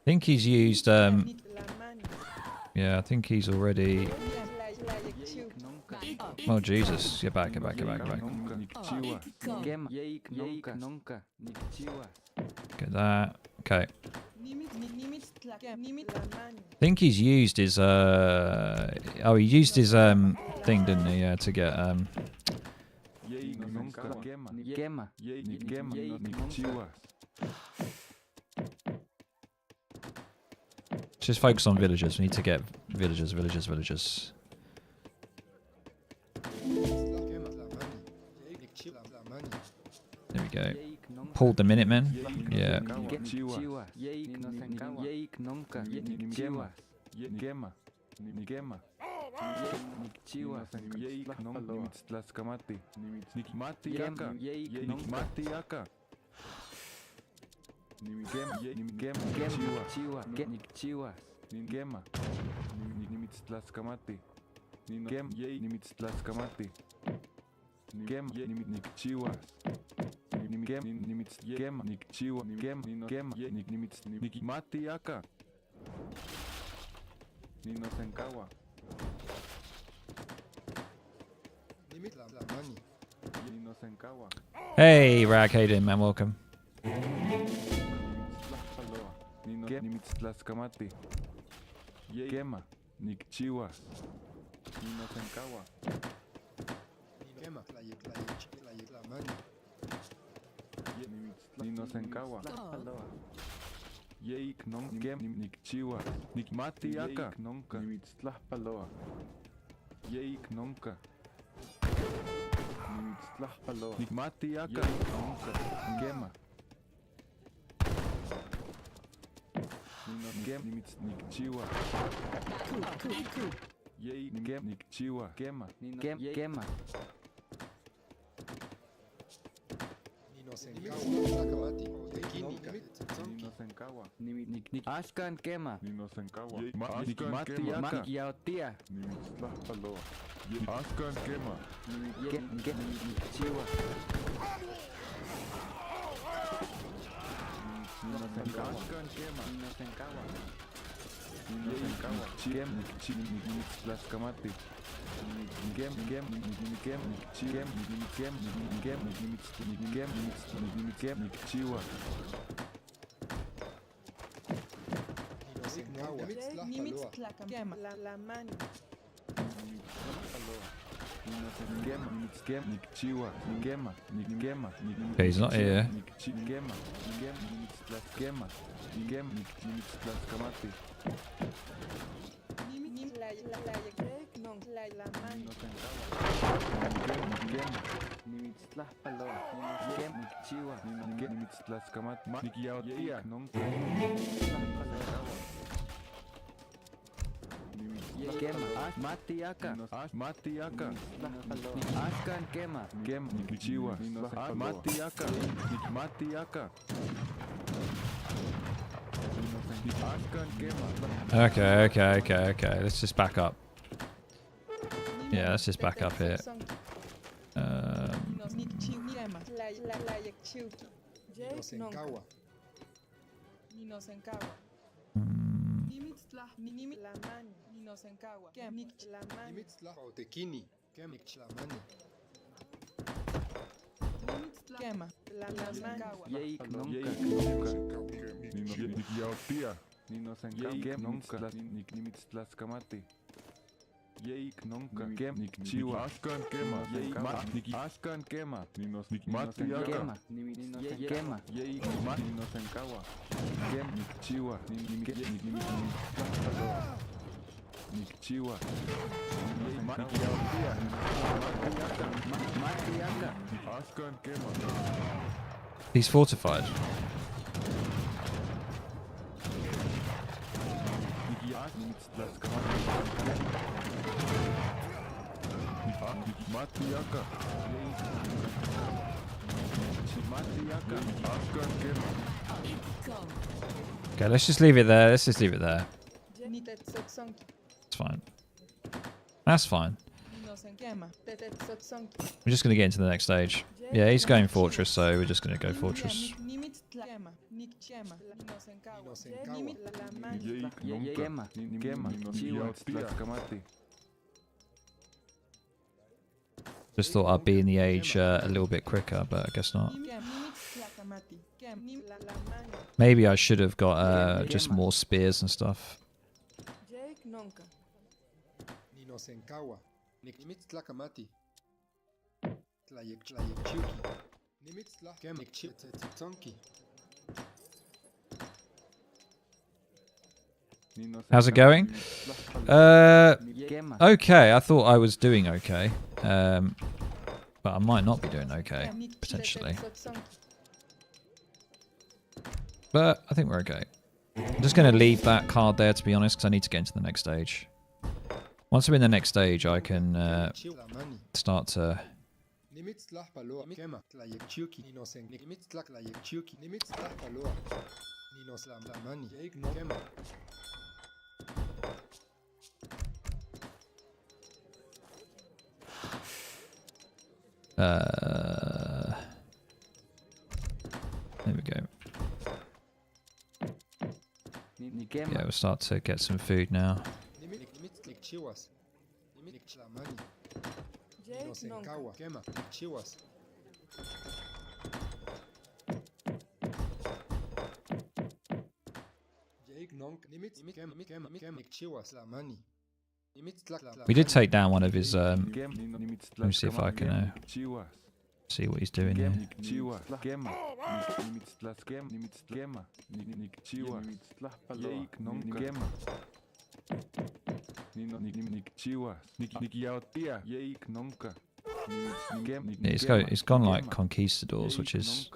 think he's used. Yeah, I think he's already. Oh Jesus! Get back! Get back! Get back! Get back! Get that. Okay. I think he's used his. Oh, he used his thing, didn't he? Yeah, to get Just focus on villagers. We need to get villagers. There we go. Pulled the Minutemen. Yeah. Hey, Rag, how you doing, man? Welcome. Askan kema. Askan kema. Okay, he's not here. Matiaka. Askan kema. Matiaka. Okay. Let's just back up. Yeah, let's just back up here. Askan kema. Matiaka. He's fortified. Okay, let's just leave it there. Let's just leave it there. It's fine. That's fine. We're just going to get into the next stage. Yeah, he's going fortress, so we're just going to go fortress. Just thought I'd be in the age a little bit quicker, but I guess not. Maybe I should have got just more spears and stuff. How's it going? Okay, I thought I was doing okay. But I might not be doing okay, potentially. But I think we're okay. I'm just going to leave that card there, to be honest, because I need to get into the next stage. Once I'm in the next stage, I can start to... There we go. Yeah, we'll start to get some food now. We did take down one of his... let me see if I can see what he's doing here. Yeah, he's gone like conquistadors, which is...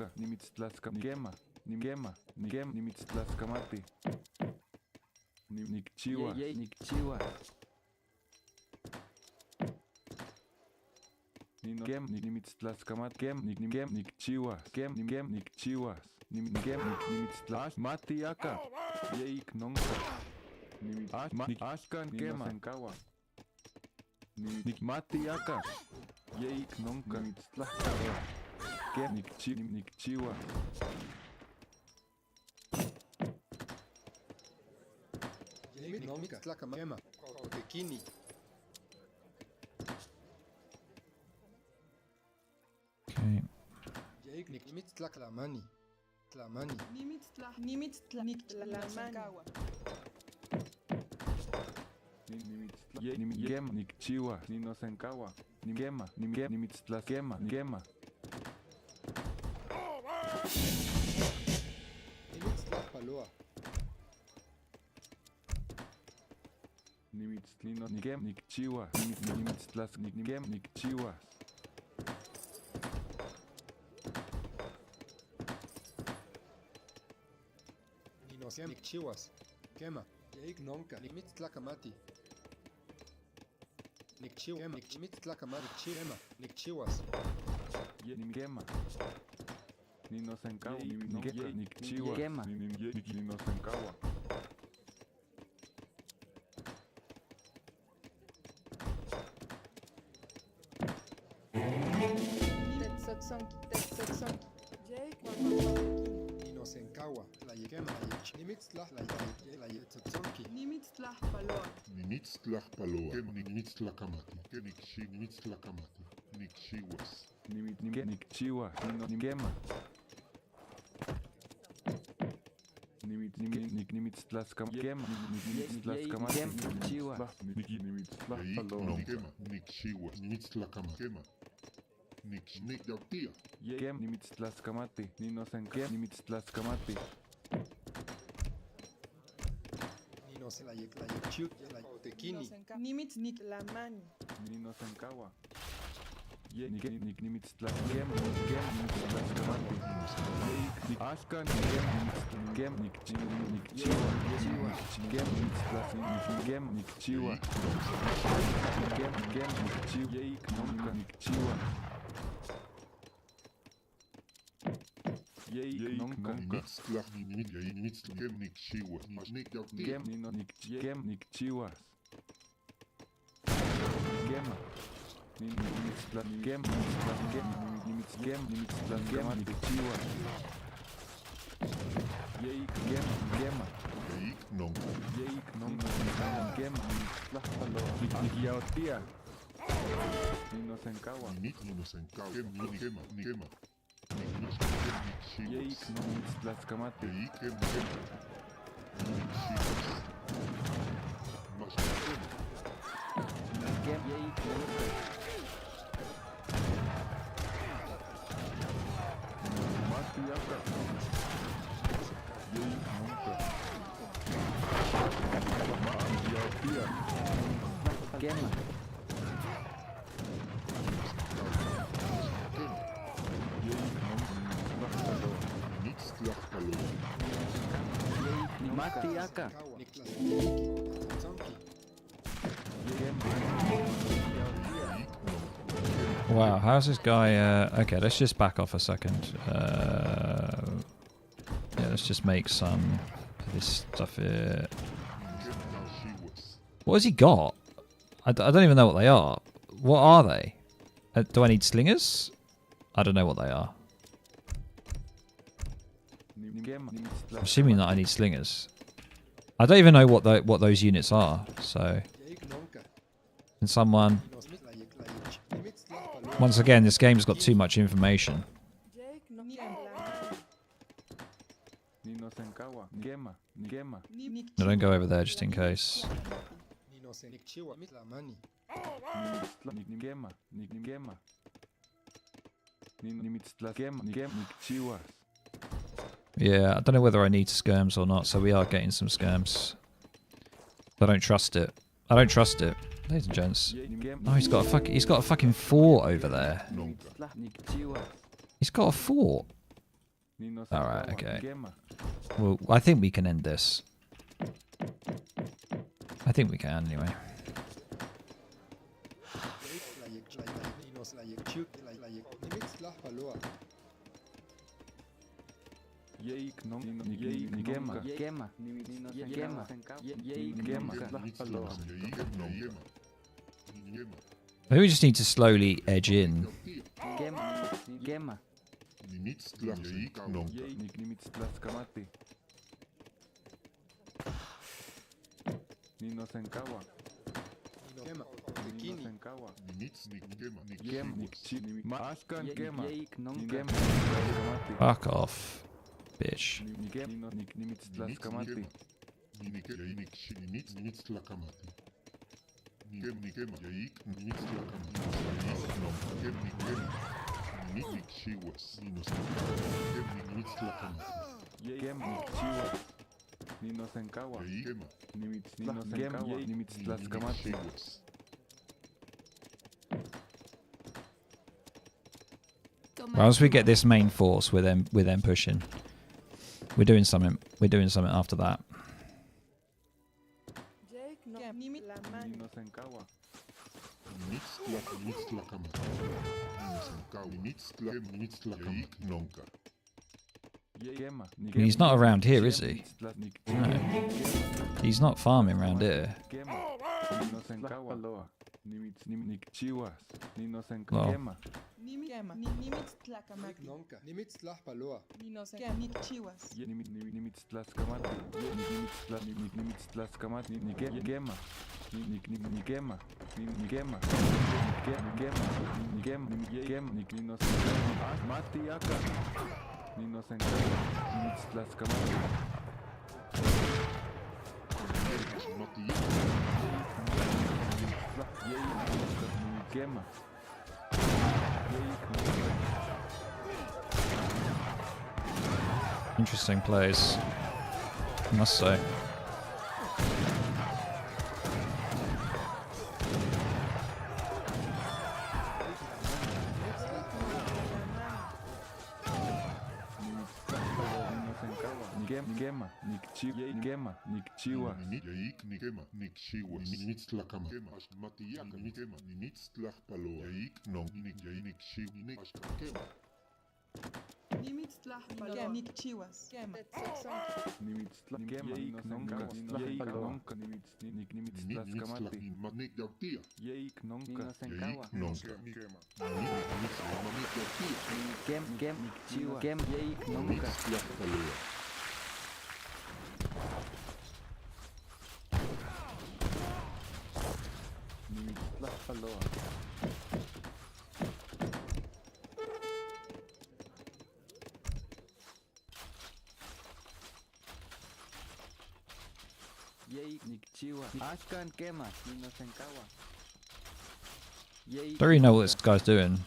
Yeik nunca. Gem nik chiwas. Gema. Gem nik chiwas. Yeik gema. Yeik nunca. Gema nik yaotia. Ninosenkawa. Gema. Yeik nik tlaxkamati. Gem yeik nunca. Matiaka. Yeik nunca. Yaotia. Gema. Matiaka. Wow, how's this guy? Okay, let's just back off a second. Yeah, let's just make some of this stuff here. What has he got? I don't even know what they are. What are they? Do I need slingers? I don't know what they are. I'm assuming that I need slingers. I don't even know what those units are. So, can someone? Once again, this game's got too much information. No, don't go over there just in case. Yeah, I don't know whether I need skirms or not, so we are getting some skirms. I don't trust it. I don't trust it, ladies and gents. Oh, he's got a fucking fort over there. He's got a fort. Alright, okay. Well, I think we can end this. I think we can, anyway. Maybe we just need to slowly edge in. Fuck off, bitch. Once we get this main force, we're then pushing. We're doing something. We're doing something after that. He's not around here, is he? No. He's not farming around here. Well. Interesting plays, I must say. Don't really know what this guy's doing.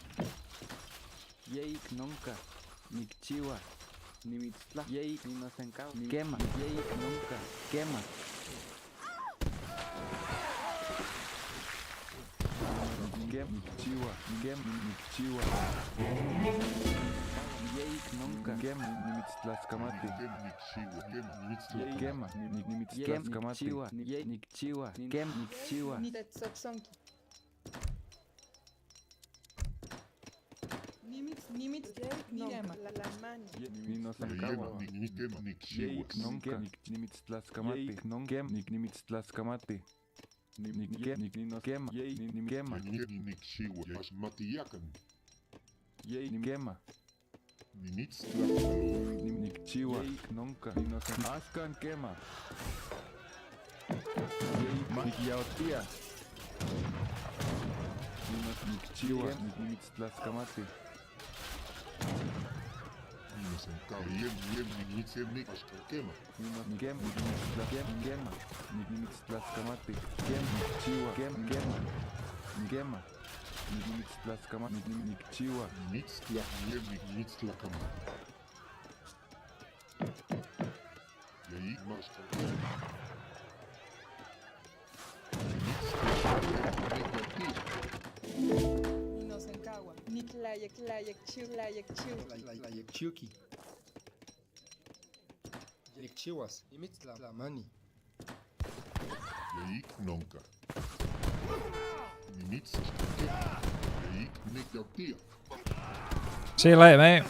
See you later, mate.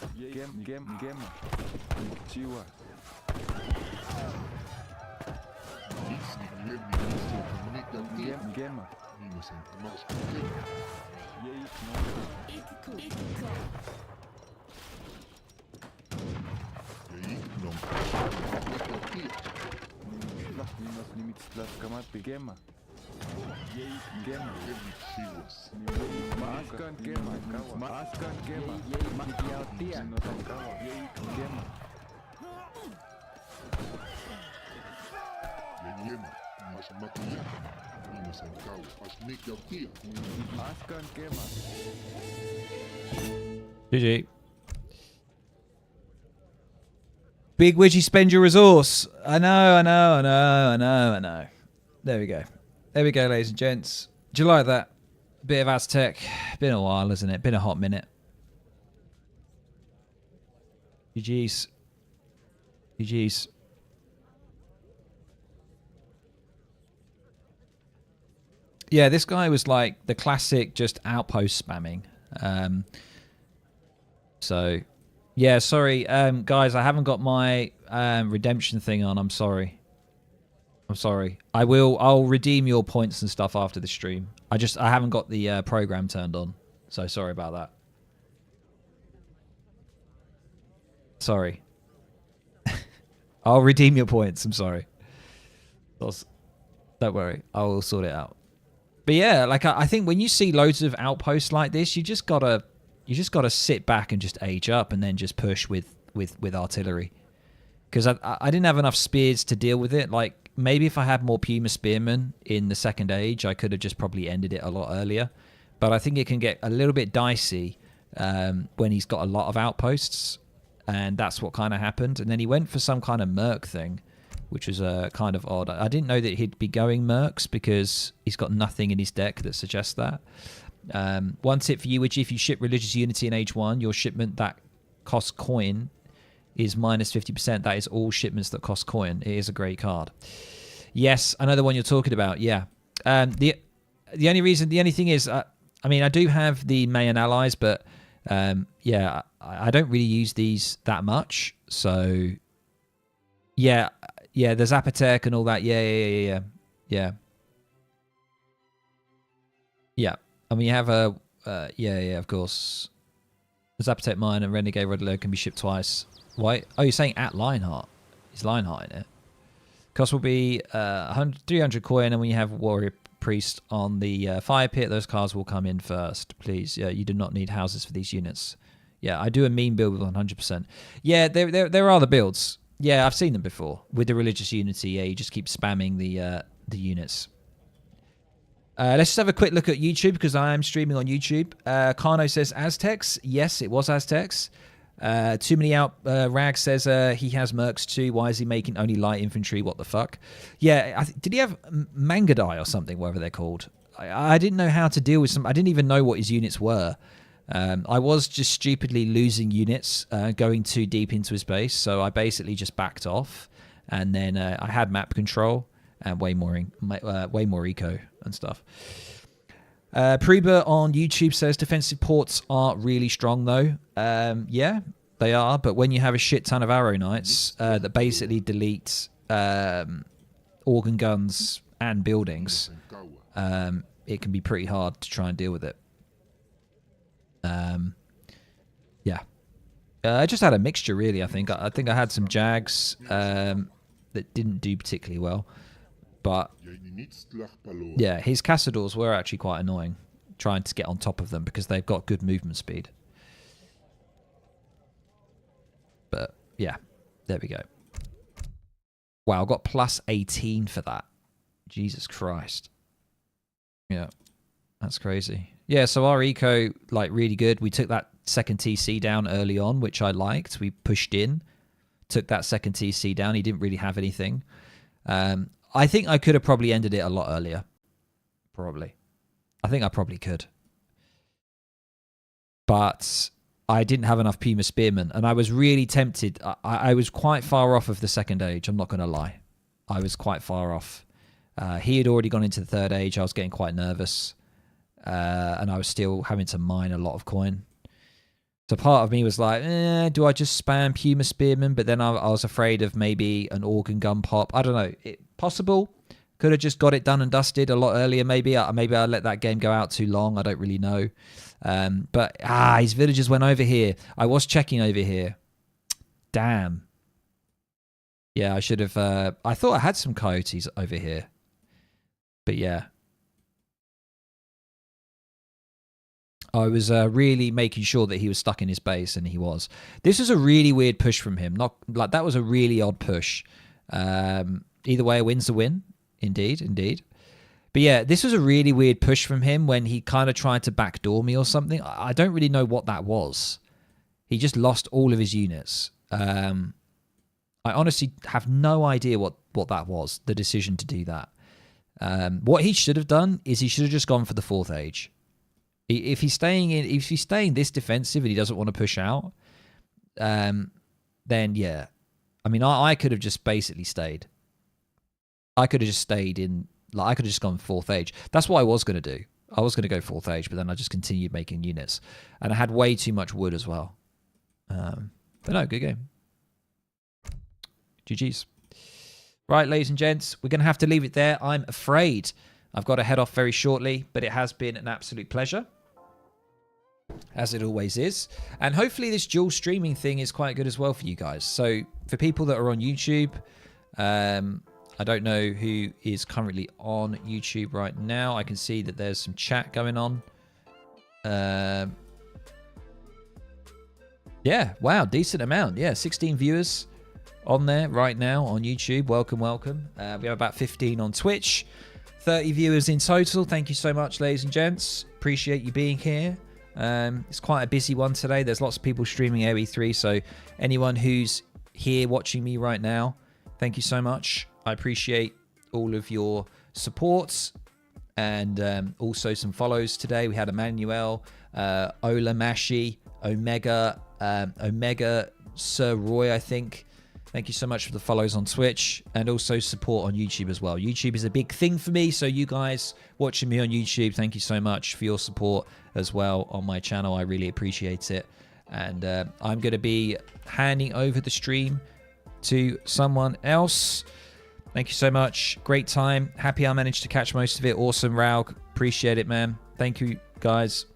GG. Big Widgie, spend your resource. I know. There we go. There we go, ladies and gents. Do you like that? Bit of Aztec. Been a while, isn't it? Been a hot minute. GG's. GG's. Yeah, this guy was like the classic just outpost spamming. So, yeah, sorry. Guys, I haven't got my redemption thing on. I'm sorry. I'll redeem your points and stuff after the stream. I haven't got the program turned on. So sorry about that. Sorry. I'll redeem your points. I'm sorry. Don't worry. I will sort it out. But yeah, like I think when you see loads of outposts like this, you just gotta sit back and just age up and then just push with artillery. Because I didn't have enough spears to deal with it. Like maybe if I had more Puma Spearmen in the second age, I could have just probably ended it a lot earlier. But I think it can get a little bit dicey when he's got a lot of outposts, and that's what kind of happened. And then he went for some kind of merc thing, which was kind of odd. I didn't know that he'd be going mercs because he's got nothing in his deck that suggests that. One tip for you, which if you ship Religious Unity in age 1, your shipment that costs coin is minus 50%. That is all shipments that cost coin. It is a great card. Yes, I know the one you're talking about. Yeah. The only thing is, I mean, I do have the Mayan allies, but Yeah, I don't really use these that much. So, yeah, there's Apotec and all that. Yeah. I mean, you have a, of course. There's Apotec Mine and Renegade Red Alert can be shipped twice. Why? Oh, you're saying at Lionheart. Is Lionheart in it? Cost will be 300 coin, and when you have Warrior Priest on the fire pit, those cars will come in first. Please, yeah, you do not need houses for these units. Yeah, I do a mean build with 100%. Yeah, there are the builds. Yeah, I've seen them before with the religious unity. Yeah, you just keep spamming the units. Let's just have a quick look at YouTube because I am streaming on YouTube. Kano says Aztecs. Yes, it was Aztecs. Too many out. Rag says he has mercs too. Why is he making only light infantry? What the fuck? Yeah, did he have Mangadai or something? Whatever they're called. I didn't know how to deal with some. I didn't even know what his units were. I was just stupidly losing units, going too deep into his base. So I basically just backed off, and then I had map control and way more eco and stuff. Preba on YouTube says defensive ports are really strong though. Yeah, they are. But when you have a shit ton of arrow knights that basically delete organ guns and buildings, it can be pretty hard to try and deal with it. Yeah. I just had a mixture really. I think I had some Jags that didn't do particularly well. But yeah, his Cassadors were actually quite annoying trying to get on top of them because they've got good movement speed. But yeah, there we go. Wow, I got plus 18 for that. Jesus Christ. Yeah, that's crazy. Yeah, so our eco, like, really good. We took that second TC down early on, which I liked. We pushed in, took that second TC down. He didn't really have anything. I think I could have probably ended it a lot earlier. Probably. I think I probably could. But I didn't have enough Puma Spearmen, and I was really tempted. I was quite far off of the second age, I'm not going to lie. I was quite far off. He had already gone into the third age. I was getting quite nervous. And I was still having to mine a lot of coin. So part of me was like, do I just spam Puma Spearman? But then I was afraid of maybe an organ gun pop. I don't know. Possible. Could have just got it done and dusted a lot earlier, maybe. Maybe I let that game go out too long. I don't really know. But his villagers went over here. I was checking over here. Damn. Yeah, I should have... I thought I had some coyotes over here. But yeah. I was really making sure that he was stuck in his base, and he was. This was a really weird push from him. That was a really odd push. Either way, a win's a win. Indeed. But yeah, this was a really weird push from him when he kind of tried to backdoor me or something. I don't really know what that was. He just lost all of his units. I honestly have no idea what that was, the decision to do that. What he should have done is he should have just gone for the fourth age. If he's staying this defensive and he doesn't want to push out, then yeah. I mean, I could have just basically stayed. I could have just stayed in, I could have just gone fourth age. That's what I was going to do. I was going to go fourth age, but then I just continued making units. And I had way too much wood as well. But no, good game. GG's. Right, ladies and gents, we're going to have to leave it there. I'm afraid I've got to head off very shortly, but it has been an absolute pleasure, as it always is. And hopefully this dual streaming thing is quite good as well for you guys. So for people that are on YouTube, I don't know who is currently on YouTube right now. I can see that there's some chat going on. Yeah, wow, decent amount. Yeah, 16 viewers on there right now on YouTube. Welcome. We have about 15 on Twitch. 30 viewers in total. Thank you so much, ladies and gents. Appreciate you being here. It's quite a busy one today. There's lots of people streaming AOE3, so anyone who's here watching me right now, thank you so much. I appreciate all of your support and also some follows today. We had Emmanuel, Ola Mashi, Omega, Sir Roy, I think. Thank you so much for the follows on Twitch and also support on YouTube as well. YouTube is a big thing for me, so you guys watching me on YouTube, thank you so much for your support as well on my channel. I really appreciate it. And I'm going to be handing over the stream to someone else. Thank you so much. Great time. Happy I managed to catch most of it. Awesome, Raug. Appreciate it, man. Thank you, guys,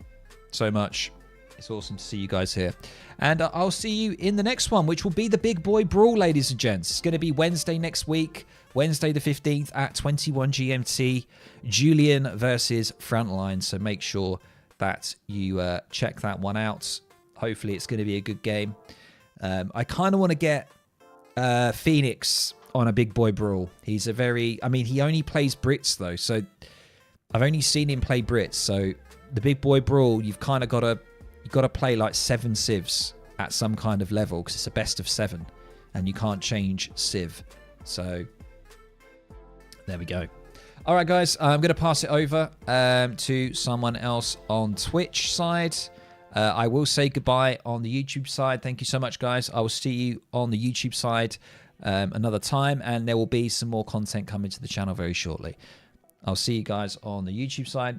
so much. It's awesome to see you guys here. And I'll see you in the next one, which will be the Big Boy Brawl, ladies and gents. It's going to be Wednesday next week, Wednesday the 15th at 21 GMT. Julian versus Frontline. So make sure that you check that one out. Hopefully it's going to be a good game. I kind of want to get Phoenix on a Big Boy Brawl. He's a very... I mean, he only plays Brits, though. So I've only seen him play Brits. So the Big Boy Brawl, you've kind of got to... You've got to play like 7 civs at some kind of level because it's a best of 7 and you can't change civ. So there we go. All right, guys, I'm going to pass it over to someone else on Twitch side. I will say goodbye on the YouTube side. Thank you so much, guys. I will see you on the YouTube side another time, and there will be some more content coming to the channel very shortly. I'll see you guys on the YouTube side.